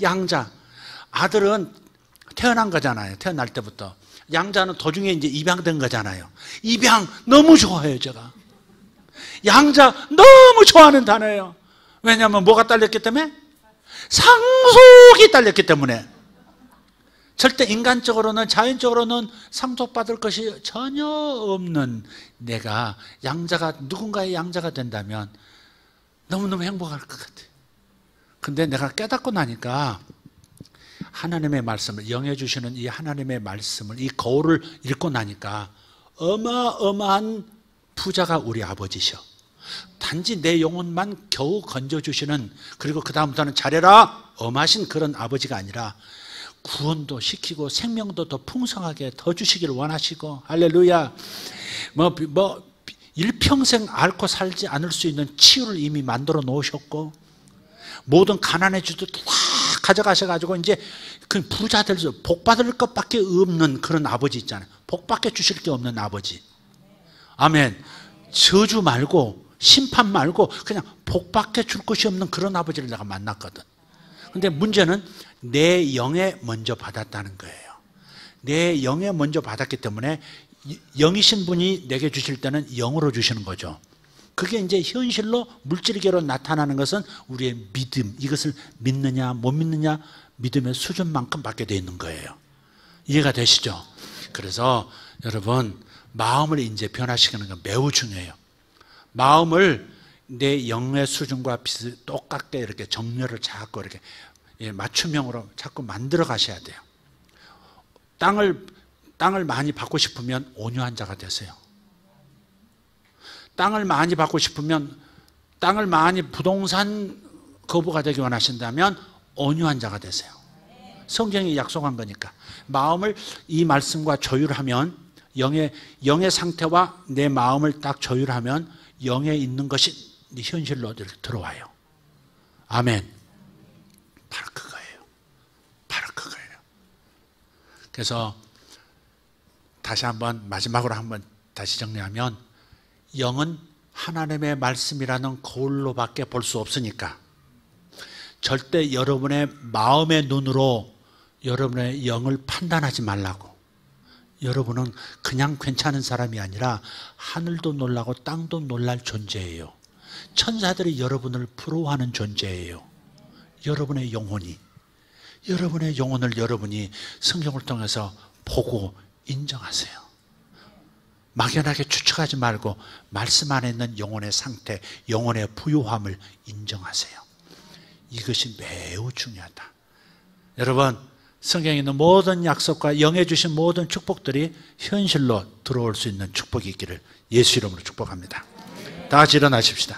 양자. 아들은 태어난 거잖아요. 태어날 때부터. 양자는 도중에 이제 입양된 거잖아요. 입양 너무 좋아해요, 제가. 양자 너무 좋아하는 단어예요. 왜냐하면 뭐가 딸렸기 때문에? 상속이 딸렸기 때문에. 절대 인간적으로는 자연적으로는 상속받을 것이 전혀 없는 내가 양자가, 누군가의 양자가 된다면 너무너무 행복할 것 같아요. 근데 내가 깨닫고 나니까 하나님의 말씀을, 영해 주시는 이 하나님의 말씀을, 이 거울을 읽고 나니까 어마어마한 부자가 우리 아버지셔. 단지 내 영혼만 겨우 건져주시는, 그리고 그 다음부터는 잘해라 엄하신 그런 아버지가 아니라 구원도 시키고 생명도 더 풍성하게 더 주시기를 원하시고, 할렐루야. 일평생 앓고 살지 않을 수 있는 치유를 이미 만들어 놓으셨고, 모든 가난의 주도 다 가져가셔가지고 이제 그 부자들, 복 받을 것밖에 없는 그런 아버지 있잖아요. 복밖에 주실 게 없는 아버지. 아멘. 저주 말고 심판 말고 그냥 복밖에 줄 것이 없는 그런 아버지를 내가 만났거든. 근데 문제는 내 영에 먼저 받았다는 거예요. 내 영에 먼저 받았기 때문에 영이신 분이 내게 주실 때는 영으로 주시는 거죠. 그게 이제 현실로 물질계로 나타나는 것은 우리의 믿음, 이것을 믿느냐 못 믿느냐 믿음의 수준만큼 받게 되어 있는 거예요. 이해가 되시죠? 그래서 여러분, 마음을 이제 변화시키는 건 매우 중요해요. 마음을 내 영의 수준과 똑같게 이렇게 정렬을 자꾸 이렇게 맞춤형으로 자꾸 만들어 가셔야 돼요. 땅을 많이 받고 싶으면 온유한 자가 되세요. 땅을 많이 받고 싶으면, 땅을 많이 부동산 거부가 되기 원하신다면 온유한 자가 되세요. 성경이 약속한 거니까. 마음을 이 말씀과 조율하면, 영의 상태와 내 마음을 딱 조율하면 영에 있는 것이 현실로 들어와요. 아멘. 바로 그거예요. 바로 그거예요. 그래서 다시 한번, 마지막으로 한번 다시 정리하면, 영은 하나님의 말씀이라는 거울로밖에 볼 수 없으니까 절대 여러분의 마음의 눈으로 여러분의 영을 판단하지 말라고. 여러분은 그냥 괜찮은 사람이 아니라 하늘도 놀라고 땅도 놀랄 존재예요. 천사들이 여러분을 부러워하는 존재예요. 여러분의 영혼이, 여러분의 영혼을 여러분이 성경을 통해서 보고 인정하세요. 막연하게 추측하지 말고 말씀 안에 있는 영혼의 상태, 영혼의 부요함을 인정하세요. 이것이 매우 중요하다. 여러분, 성경에 있는 모든 약속과 영에 주신 모든 축복들이 현실로 들어올 수 있는 축복이 있기를 예수 이름으로 축복합니다. 다 같이 일어나십시다.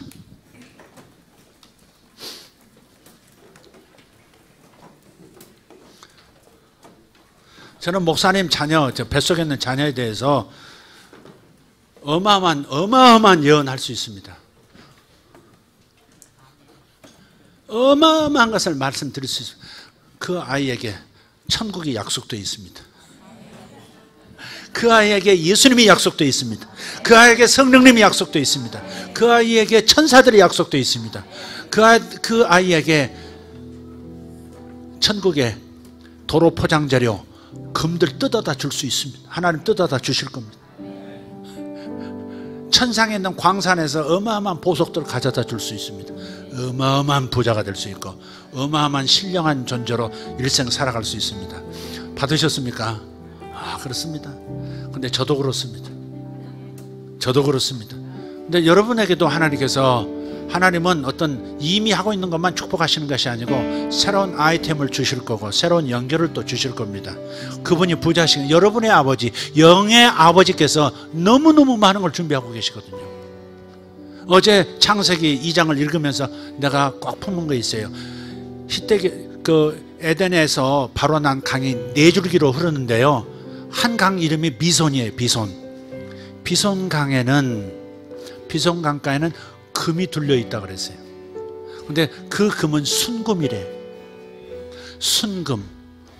저는 목사님 자녀, 저 뱃속에 있는 자녀에 대해서 어마어마한 예언할 수 있습니다. 어마어마한 것을 말씀드릴 수 있습니다. 그 아이에게 천국이 약속되어 있습니다. 그 아이에게 예수님이 약속되어 있습니다. 그 아이에게 성령님이 약속되어 있습니다. 그 아이에게 천사들이 약속되어 있습니다. 그 아이에게 천국의 도로 포장재료, 금들 뜯어다 줄 수 있습니다. 하나님 뜯어다 주실 겁니다. 천상에 있는 광산에서 어마어마한 보석들을 가져다 줄 수 있습니다. 어마어마한 부자가 될 수 있고 어마어마한 신령한 존재로 일생 살아갈 수 있습니다. 받으셨습니까? 아, 그렇습니다. 근데 저도 그렇습니다. 저도 그렇습니다. 근데 여러분에게도 하나님은 어떤 이미 하고 있는 것만 축복하시는 것이 아니고 새로운 아이템을 주실 거고 새로운 연결을 또 주실 겁니다. 그분이 부자신 여러분의 아버지, 영의 아버지께서 너무너무 많은 걸 준비하고 계시거든요. 어제 창세기 2장을 읽으면서 내가 꽉 품은 거 있어요. 그 에덴에서 바로 난 강이 4줄기로 흐르는데요, 한 강 이름이 비손이에요. 비손 강가에는 금이 둘려있다 그랬어요. 근데 그 금은 순금이래. 순금,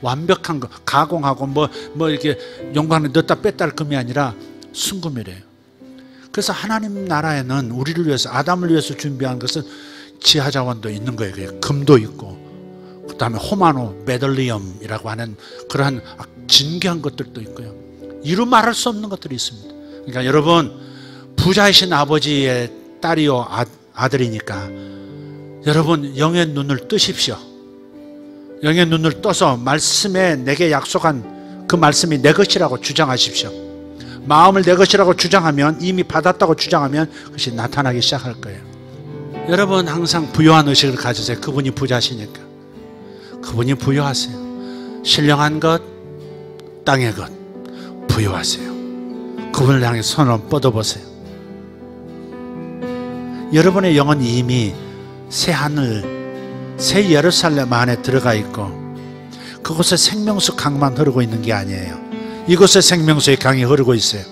완벽한 금, 가공하고 뭐 이렇게 용광에 넣었다 뺐다 할 금이 아니라 순금이래요. 그래서 하나님 나라에는 우리를 위해서, 아담을 위해서 준비한 것은 지하자원도 있는 거예요. 금도 있고, 그 다음에 호마노, 메들리엄이라고 하는 그러한 진귀한 것들도 있고요. 이루 말할 수 없는 것들이 있습니다. 그러니까 여러분, 부자이신 아버지의 딸이요 아들이니까 여러분 영의 눈을 뜨십시오. 영의 눈을 떠서 말씀에 내게 약속한 그 말씀이 내 것이라고 주장하십시오. 마음을 내 것이라고 주장하면, 이미 받았다고 주장하면 그것이 나타나기 시작할 거예요. 여러분 항상 부유한 의식을 가지세요. 그분이 부자시니까. 그분이 부유하세요. 신령한 것, 땅의 것 부유하세요. 그분을 향해 손을 뻗어보세요. 여러분의 영은 이미 새 하늘, 새 예루살렘 안에 들어가 있고 그곳에 생명수 강만 흐르고 있는 게 아니에요. 이곳에 생명수의 강이 흐르고 있어요.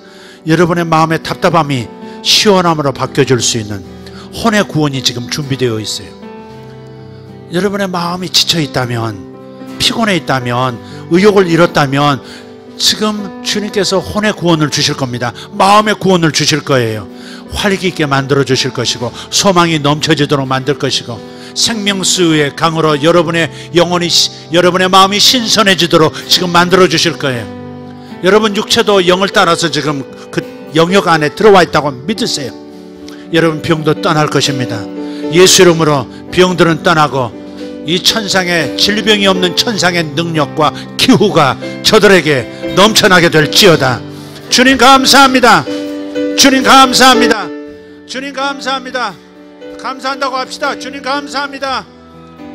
여러분의 마음의 답답함이 시원함으로 바뀌어줄 수 있는 혼의 구원이 지금 준비되어 있어요. 여러분의 마음이 지쳐 있다면, 피곤해 있다면, 의욕을 잃었다면 지금 주님께서 혼의 구원을 주실 겁니다. 마음의 구원을 주실 거예요. 활기 있게 만들어 주실 것이고 소망이 넘쳐지도록 만들 것이고 생명수의 강으로 여러분의 영혼이, 여러분의 마음이 신선해지도록 지금 만들어 주실 거예요. 여러분 육체도 영을 따라서 지금 그 영역 안에 들어와 있다고 믿으세요. 여러분 병도 떠날 것입니다. 예수 이름으로 병들은 떠나고 이 천상의 질병이 없는 천상의 능력과 기후가 저들에게 넘쳐나게 될지어다. 주님 감사합니다. 주님 감사합니다. 주님 감사합니다. 감사한다고 합시다. 주님 감사합니다.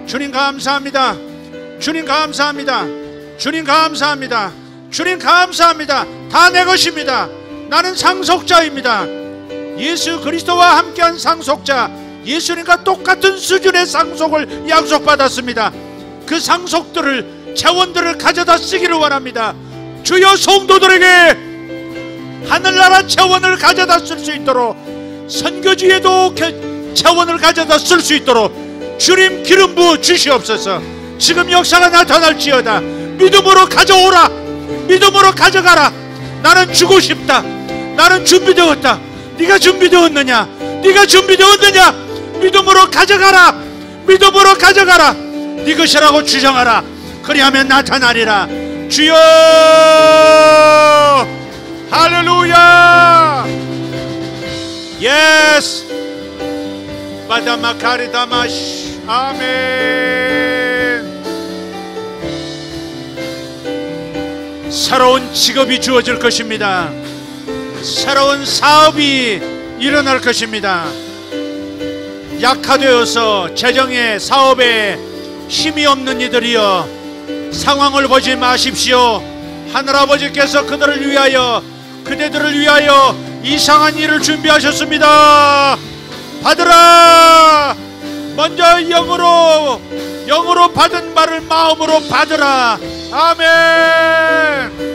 주님 감사합니다. 주님 감사합니다. 주님 감사합니다. 주님 감사합니다. 다 내 것입니다. 나는 상속자입니다. 예수 그리스도와 함께한 상속자, 예수님과 똑같은 수준의 상속을 약속받았습니다. 그 상속들을, 재원들을 가져다 쓰기를 원합니다. 주여 성도들에게 하늘나라 재원을 가져다 쓸 수 있도록, 선교지에도 재원을 가져다 쓸 수 있도록 주님 기름 부어 주시옵소서. 지금 역사가 나타날지어다. 믿음으로 가져오라. 믿음으로 가져가라. 나는 주고 싶다. 나는 준비되었다. 네가 준비되었느냐? 네가 준비되었느냐? 믿음으로 가져가라. 믿음으로 가져가라. 네 것이라고 주장하라. 그리하면 나타나리라. 주여 할렐루야. 예스 바다마카리다마시. 아멘. 새로운 직업이 주어질 것입니다. 새로운 사업이 일어날 것입니다. 약화되어서 재정에, 사업에 힘이 없는 이들이여, 상황을 보지 마십시오. 하늘아버지께서 그들을 위하여, 그대들을 위하여 이상한 일을 준비하셨습니다. 받으라. 먼저 영으로 받은 말을 마음으로 받으라. 아멘.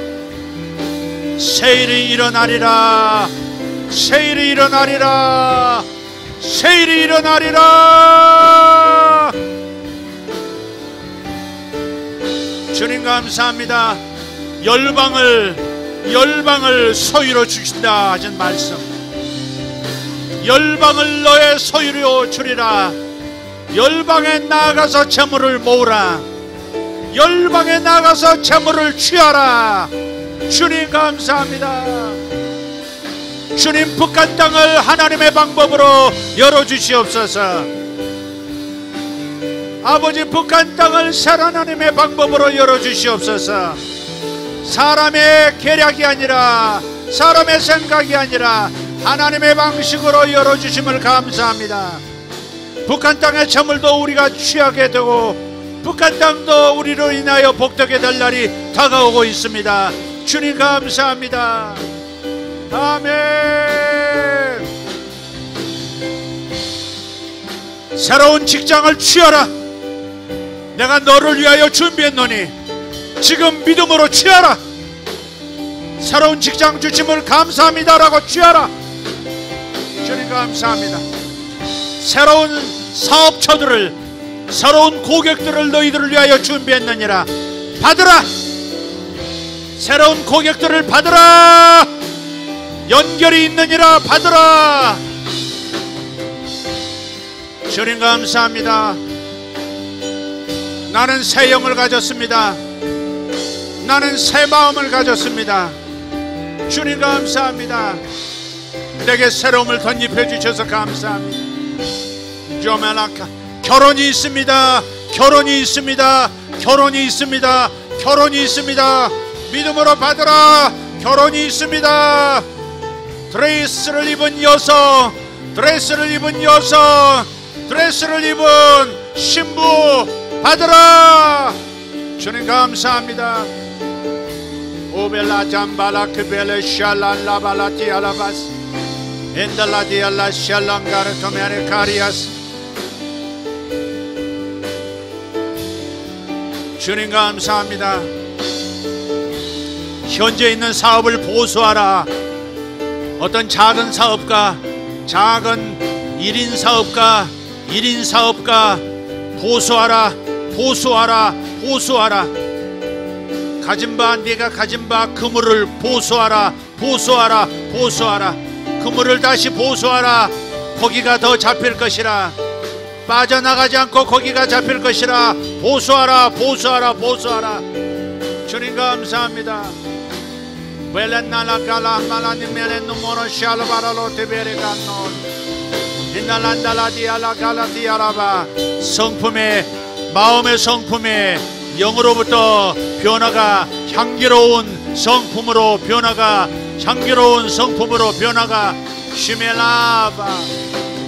새 일이 일어나리라. 새 일이 일어나리라. 새 일이 일어나리라. 주님 감사합니다. 열방을 소유로 주신다 하신 말씀, 열방을 너의 소유로 주리라. 열방에 나아가서 재물을 모으라. 열방에 나아가서 재물을 취하라. 주님 감사합니다. 주님 북한 땅을 하나님의 방법으로 열어주시옵소서. 아버지 북한 땅을 하나님의 방법으로 열어주시옵소서. 사람의 계략이 아니라, 사람의 생각이 아니라 하나님의 방식으로 열어주심을 감사합니다. 북한 땅의 재물도 우리가 취하게 되고 북한 땅도 우리로 인하여 복되게 될 날이 다가오고 있습니다. 주님 감사합니다. 아멘. 새로운 직장을 취하라. 내가 너를 위하여 준비했노니 지금 믿음으로 취하라. 새로운 직장 주심을 감사합니다라고 취하라. 주님 감사합니다. 새로운 사업처들을, 새로운 고객들을 너희들을 위하여 준비했느니라. 받으라. 새로운 고객들을 받으라. 연결이 있느니라. 받으라. 주님 감사합니다. 나는 새 영을 가졌습니다. 나는 새 마음을 가졌습니다. 주님 감사합니다. 내게 새로움을 덧입혀 주셔서 감사합니다. 조멜라카. 결혼이 있습니다. 결혼이 있습니다. 결혼이 있습니다. 결혼이 있습니다. 믿음으로 받으라. 결혼이 있습니다. 드레스를 입은 여성, 드레스를 입은 여성, 드레스를 입은 신부 받으라. 주님 감사합니다. 오벨라 잠발라 크벨레 샬란라발라티 알라바스 엔달라디알라 샬랑가르 토메아레 카리아스. 주님 감사합니다. 현재 있는 사업을 보수하라. 어떤 작은 사업가, 작은 1인 사업가, 1인 사업가 보수하라, 보수하라, 보수하라. 가진 바, 네가 가진 바 그물을 보수하라, 보수하라, 보수하라. 그물을 다시 보수하라. 고기가 더 잡힐 것이라. 빠져나가지 않고 고기가 잡힐 것이라. 보수하라, 보수하라, 보수하라. 주님 감사합니다. 벨렌나라칼라 말라니메렌노 모노샬바라로 테베레간노 인날란달라디알라갈라디아라바. 성품의, 마음의 성품의 영으로부터 변화가 향기로운 성품으로 변화가, 향기로운 성품으로 변화가. 시멜라바.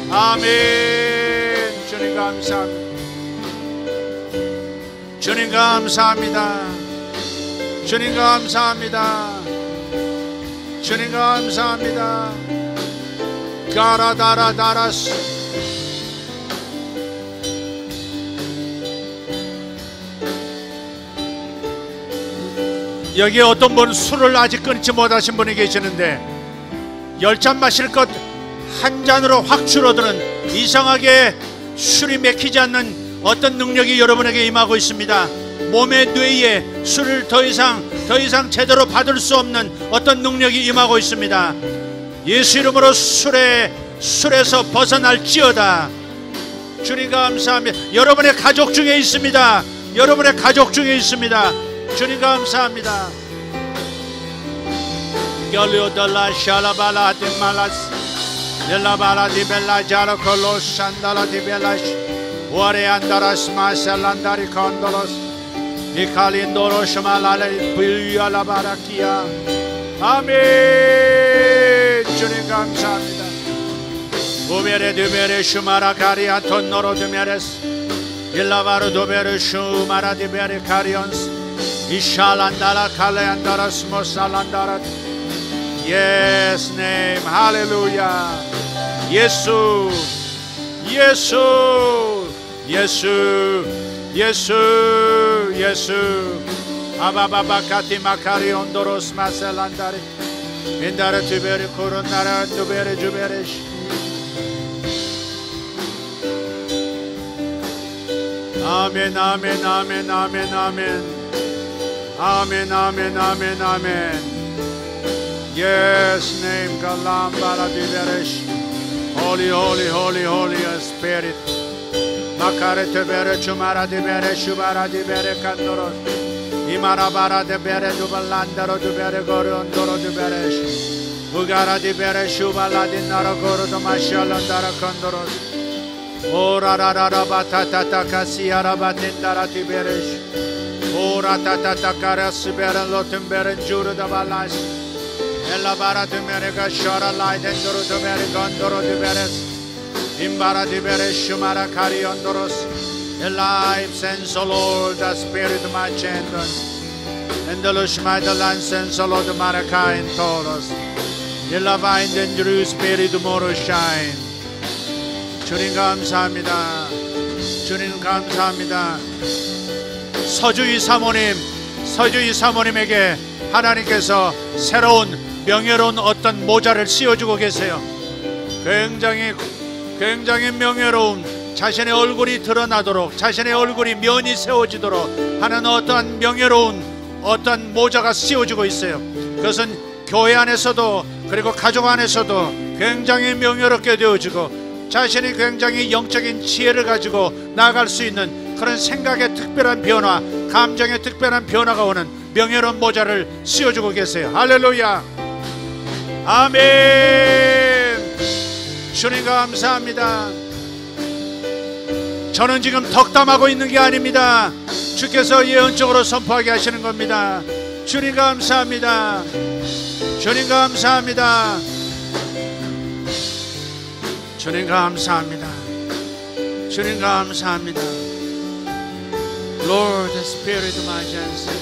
아멘. 주님 감사합니다. 주님 감사합니다. 주님 감사합니다. 주님 감사합니다. 가라다라다라스. 여기 어떤 분 술을 아직 끊지 못하신 분이 계시는데 10잔 마실 것 한 잔으로 확 줄어드는, 이상하게 술이 맥히지 않는 어떤 능력이 여러분에게 임하고 있습니다. 몸의 뇌에 술을 더 이상 제대로 받을 수 없는 어떤 능력이 임하고 있습니다. 예수 이름으로 술에서 벗어날지어다. 주님 감사합니다. 여러분의 가족 중에 있습니다. 여러분의 가족 중에 있습니다. 주님 감사합니다. 결리오달라 샬라발라 디말라스 델라발라 디벨라 자라콜로 산달라 디벨라시 오아레안다라스 마살란다리 콘도로스 이칼린도로 샤말라레 빌야라바라키야. 아멘. 주님 감사합니다. 오베레 드베레 슈마라 카리아 톤노로 드메레스 일라바르 도베르 슈마라 디베레 카리온스 이샬란다라 칼레안다라스 모살란다라. Yes name. 할렐루야. 예수, 예수, 예수, 예수, 예수. 아바바바카티 마카리 온도로스 마셀란다리 인다라 투베리 코로나라 투베리 주베레시. 아멘 아멘 아멘 아멘 아멘 아멘 아멘 아멘 아멘. Yes name. Galambara diveresh. Holy, holy, holy, holy Spirit. Makare tebere chumara divere shubara divere kandoros. Imarabara divere dubalandaro divere gorondoro diveresh. Ugara divere shubala dinara goro domashalandara kandoros. Ora rara batata kasiara batindara tiberesh. Ora tata karasibere lotimbere juru dabalas. Ella bara de merega shara lai dentro de merega andoro de beres imbara de beres shumara kari andoros. The life sense, O Lord, the spirit of my children, and the lushma the land sense, O Lord, the marakai and tolos. The lavine and Jeru spirit tomorrow shine. 주님 감사합니다. 주님 감사합니다. 서주희 사모님에게 하나님께서 새로운 명예로운 어떤 모자를 씌워주고 계세요. 굉장히 명예로운, 자신의 얼굴이 드러나도록, 자신의 얼굴이 면이 세워지도록 하는 어떠한 명예로운 어떤 모자가 씌워지고 있어요. 그것은 교회 안에서도 그리고 가족 안에서도 굉장히 명예롭게 되어지고 자신이 굉장히 영적인 지혜를 가지고 나아갈 수 있는 그런 생각의 특별한 변화, 감정의 특별한 변화가 오는 명예로운 모자를 씌워주고 계세요. 할렐루야. 아멘. 주님 감사합니다. 저는 지금 덕담하고 있는 게 아닙니다. 주께서 예언적으로 선포하게 하시는 겁니다. 주님 감사합니다. 주님 감사합니다. 주님 감사합니다. 주님 감사합니다. Lord, the Spirit of my Jansen.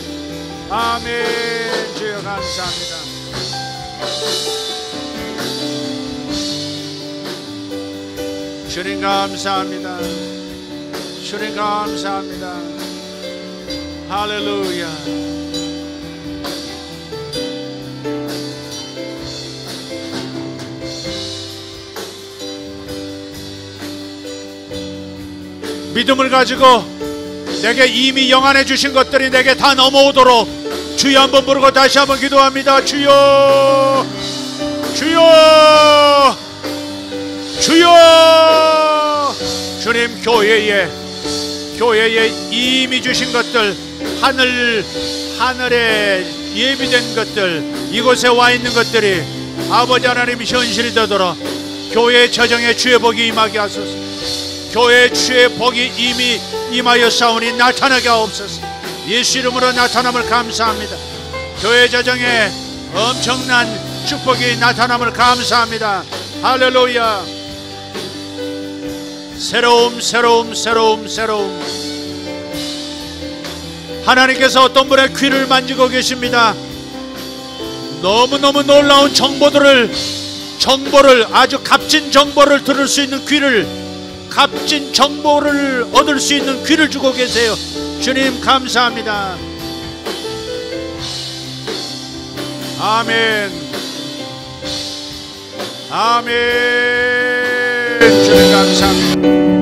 아멘. 주여 감사합니다. 주님 감사합니다. 주님 감사합니다. 할렐루야. 믿음을 가지고 내게 이미 영안해 주신 것들이 내게 다 넘어오도록 주여 한번 부르고 다시 한번 기도합니다. 주여, 주여, 주여. 주님, 교회에 이미 주신 것들, 하늘에 예비된 것들, 이곳에 와 있는 것들이 아버지 하나님 현실이 되도록 교회의 저정에 주의 복이 임하게 하소서. 교회의 주의 복이 이미 임하여 사오니 나타나게 하옵소서. 예수 이름으로 나타남을 감사합니다. 교회 저정에 엄청난 축복이 나타남을 감사합니다. 할렐루야. 새로움. 하나님께서 어떤 분의 귀를 만지고 계십니다. 너무너무 놀라운 정보를 아주 값진 정보를 들을 수 있는 귀를, 값진 정보를 얻을 수 있는 귀를 주고 계세요. 주님 감사합니다. 아멘. 아멘. 주님 감사합니다.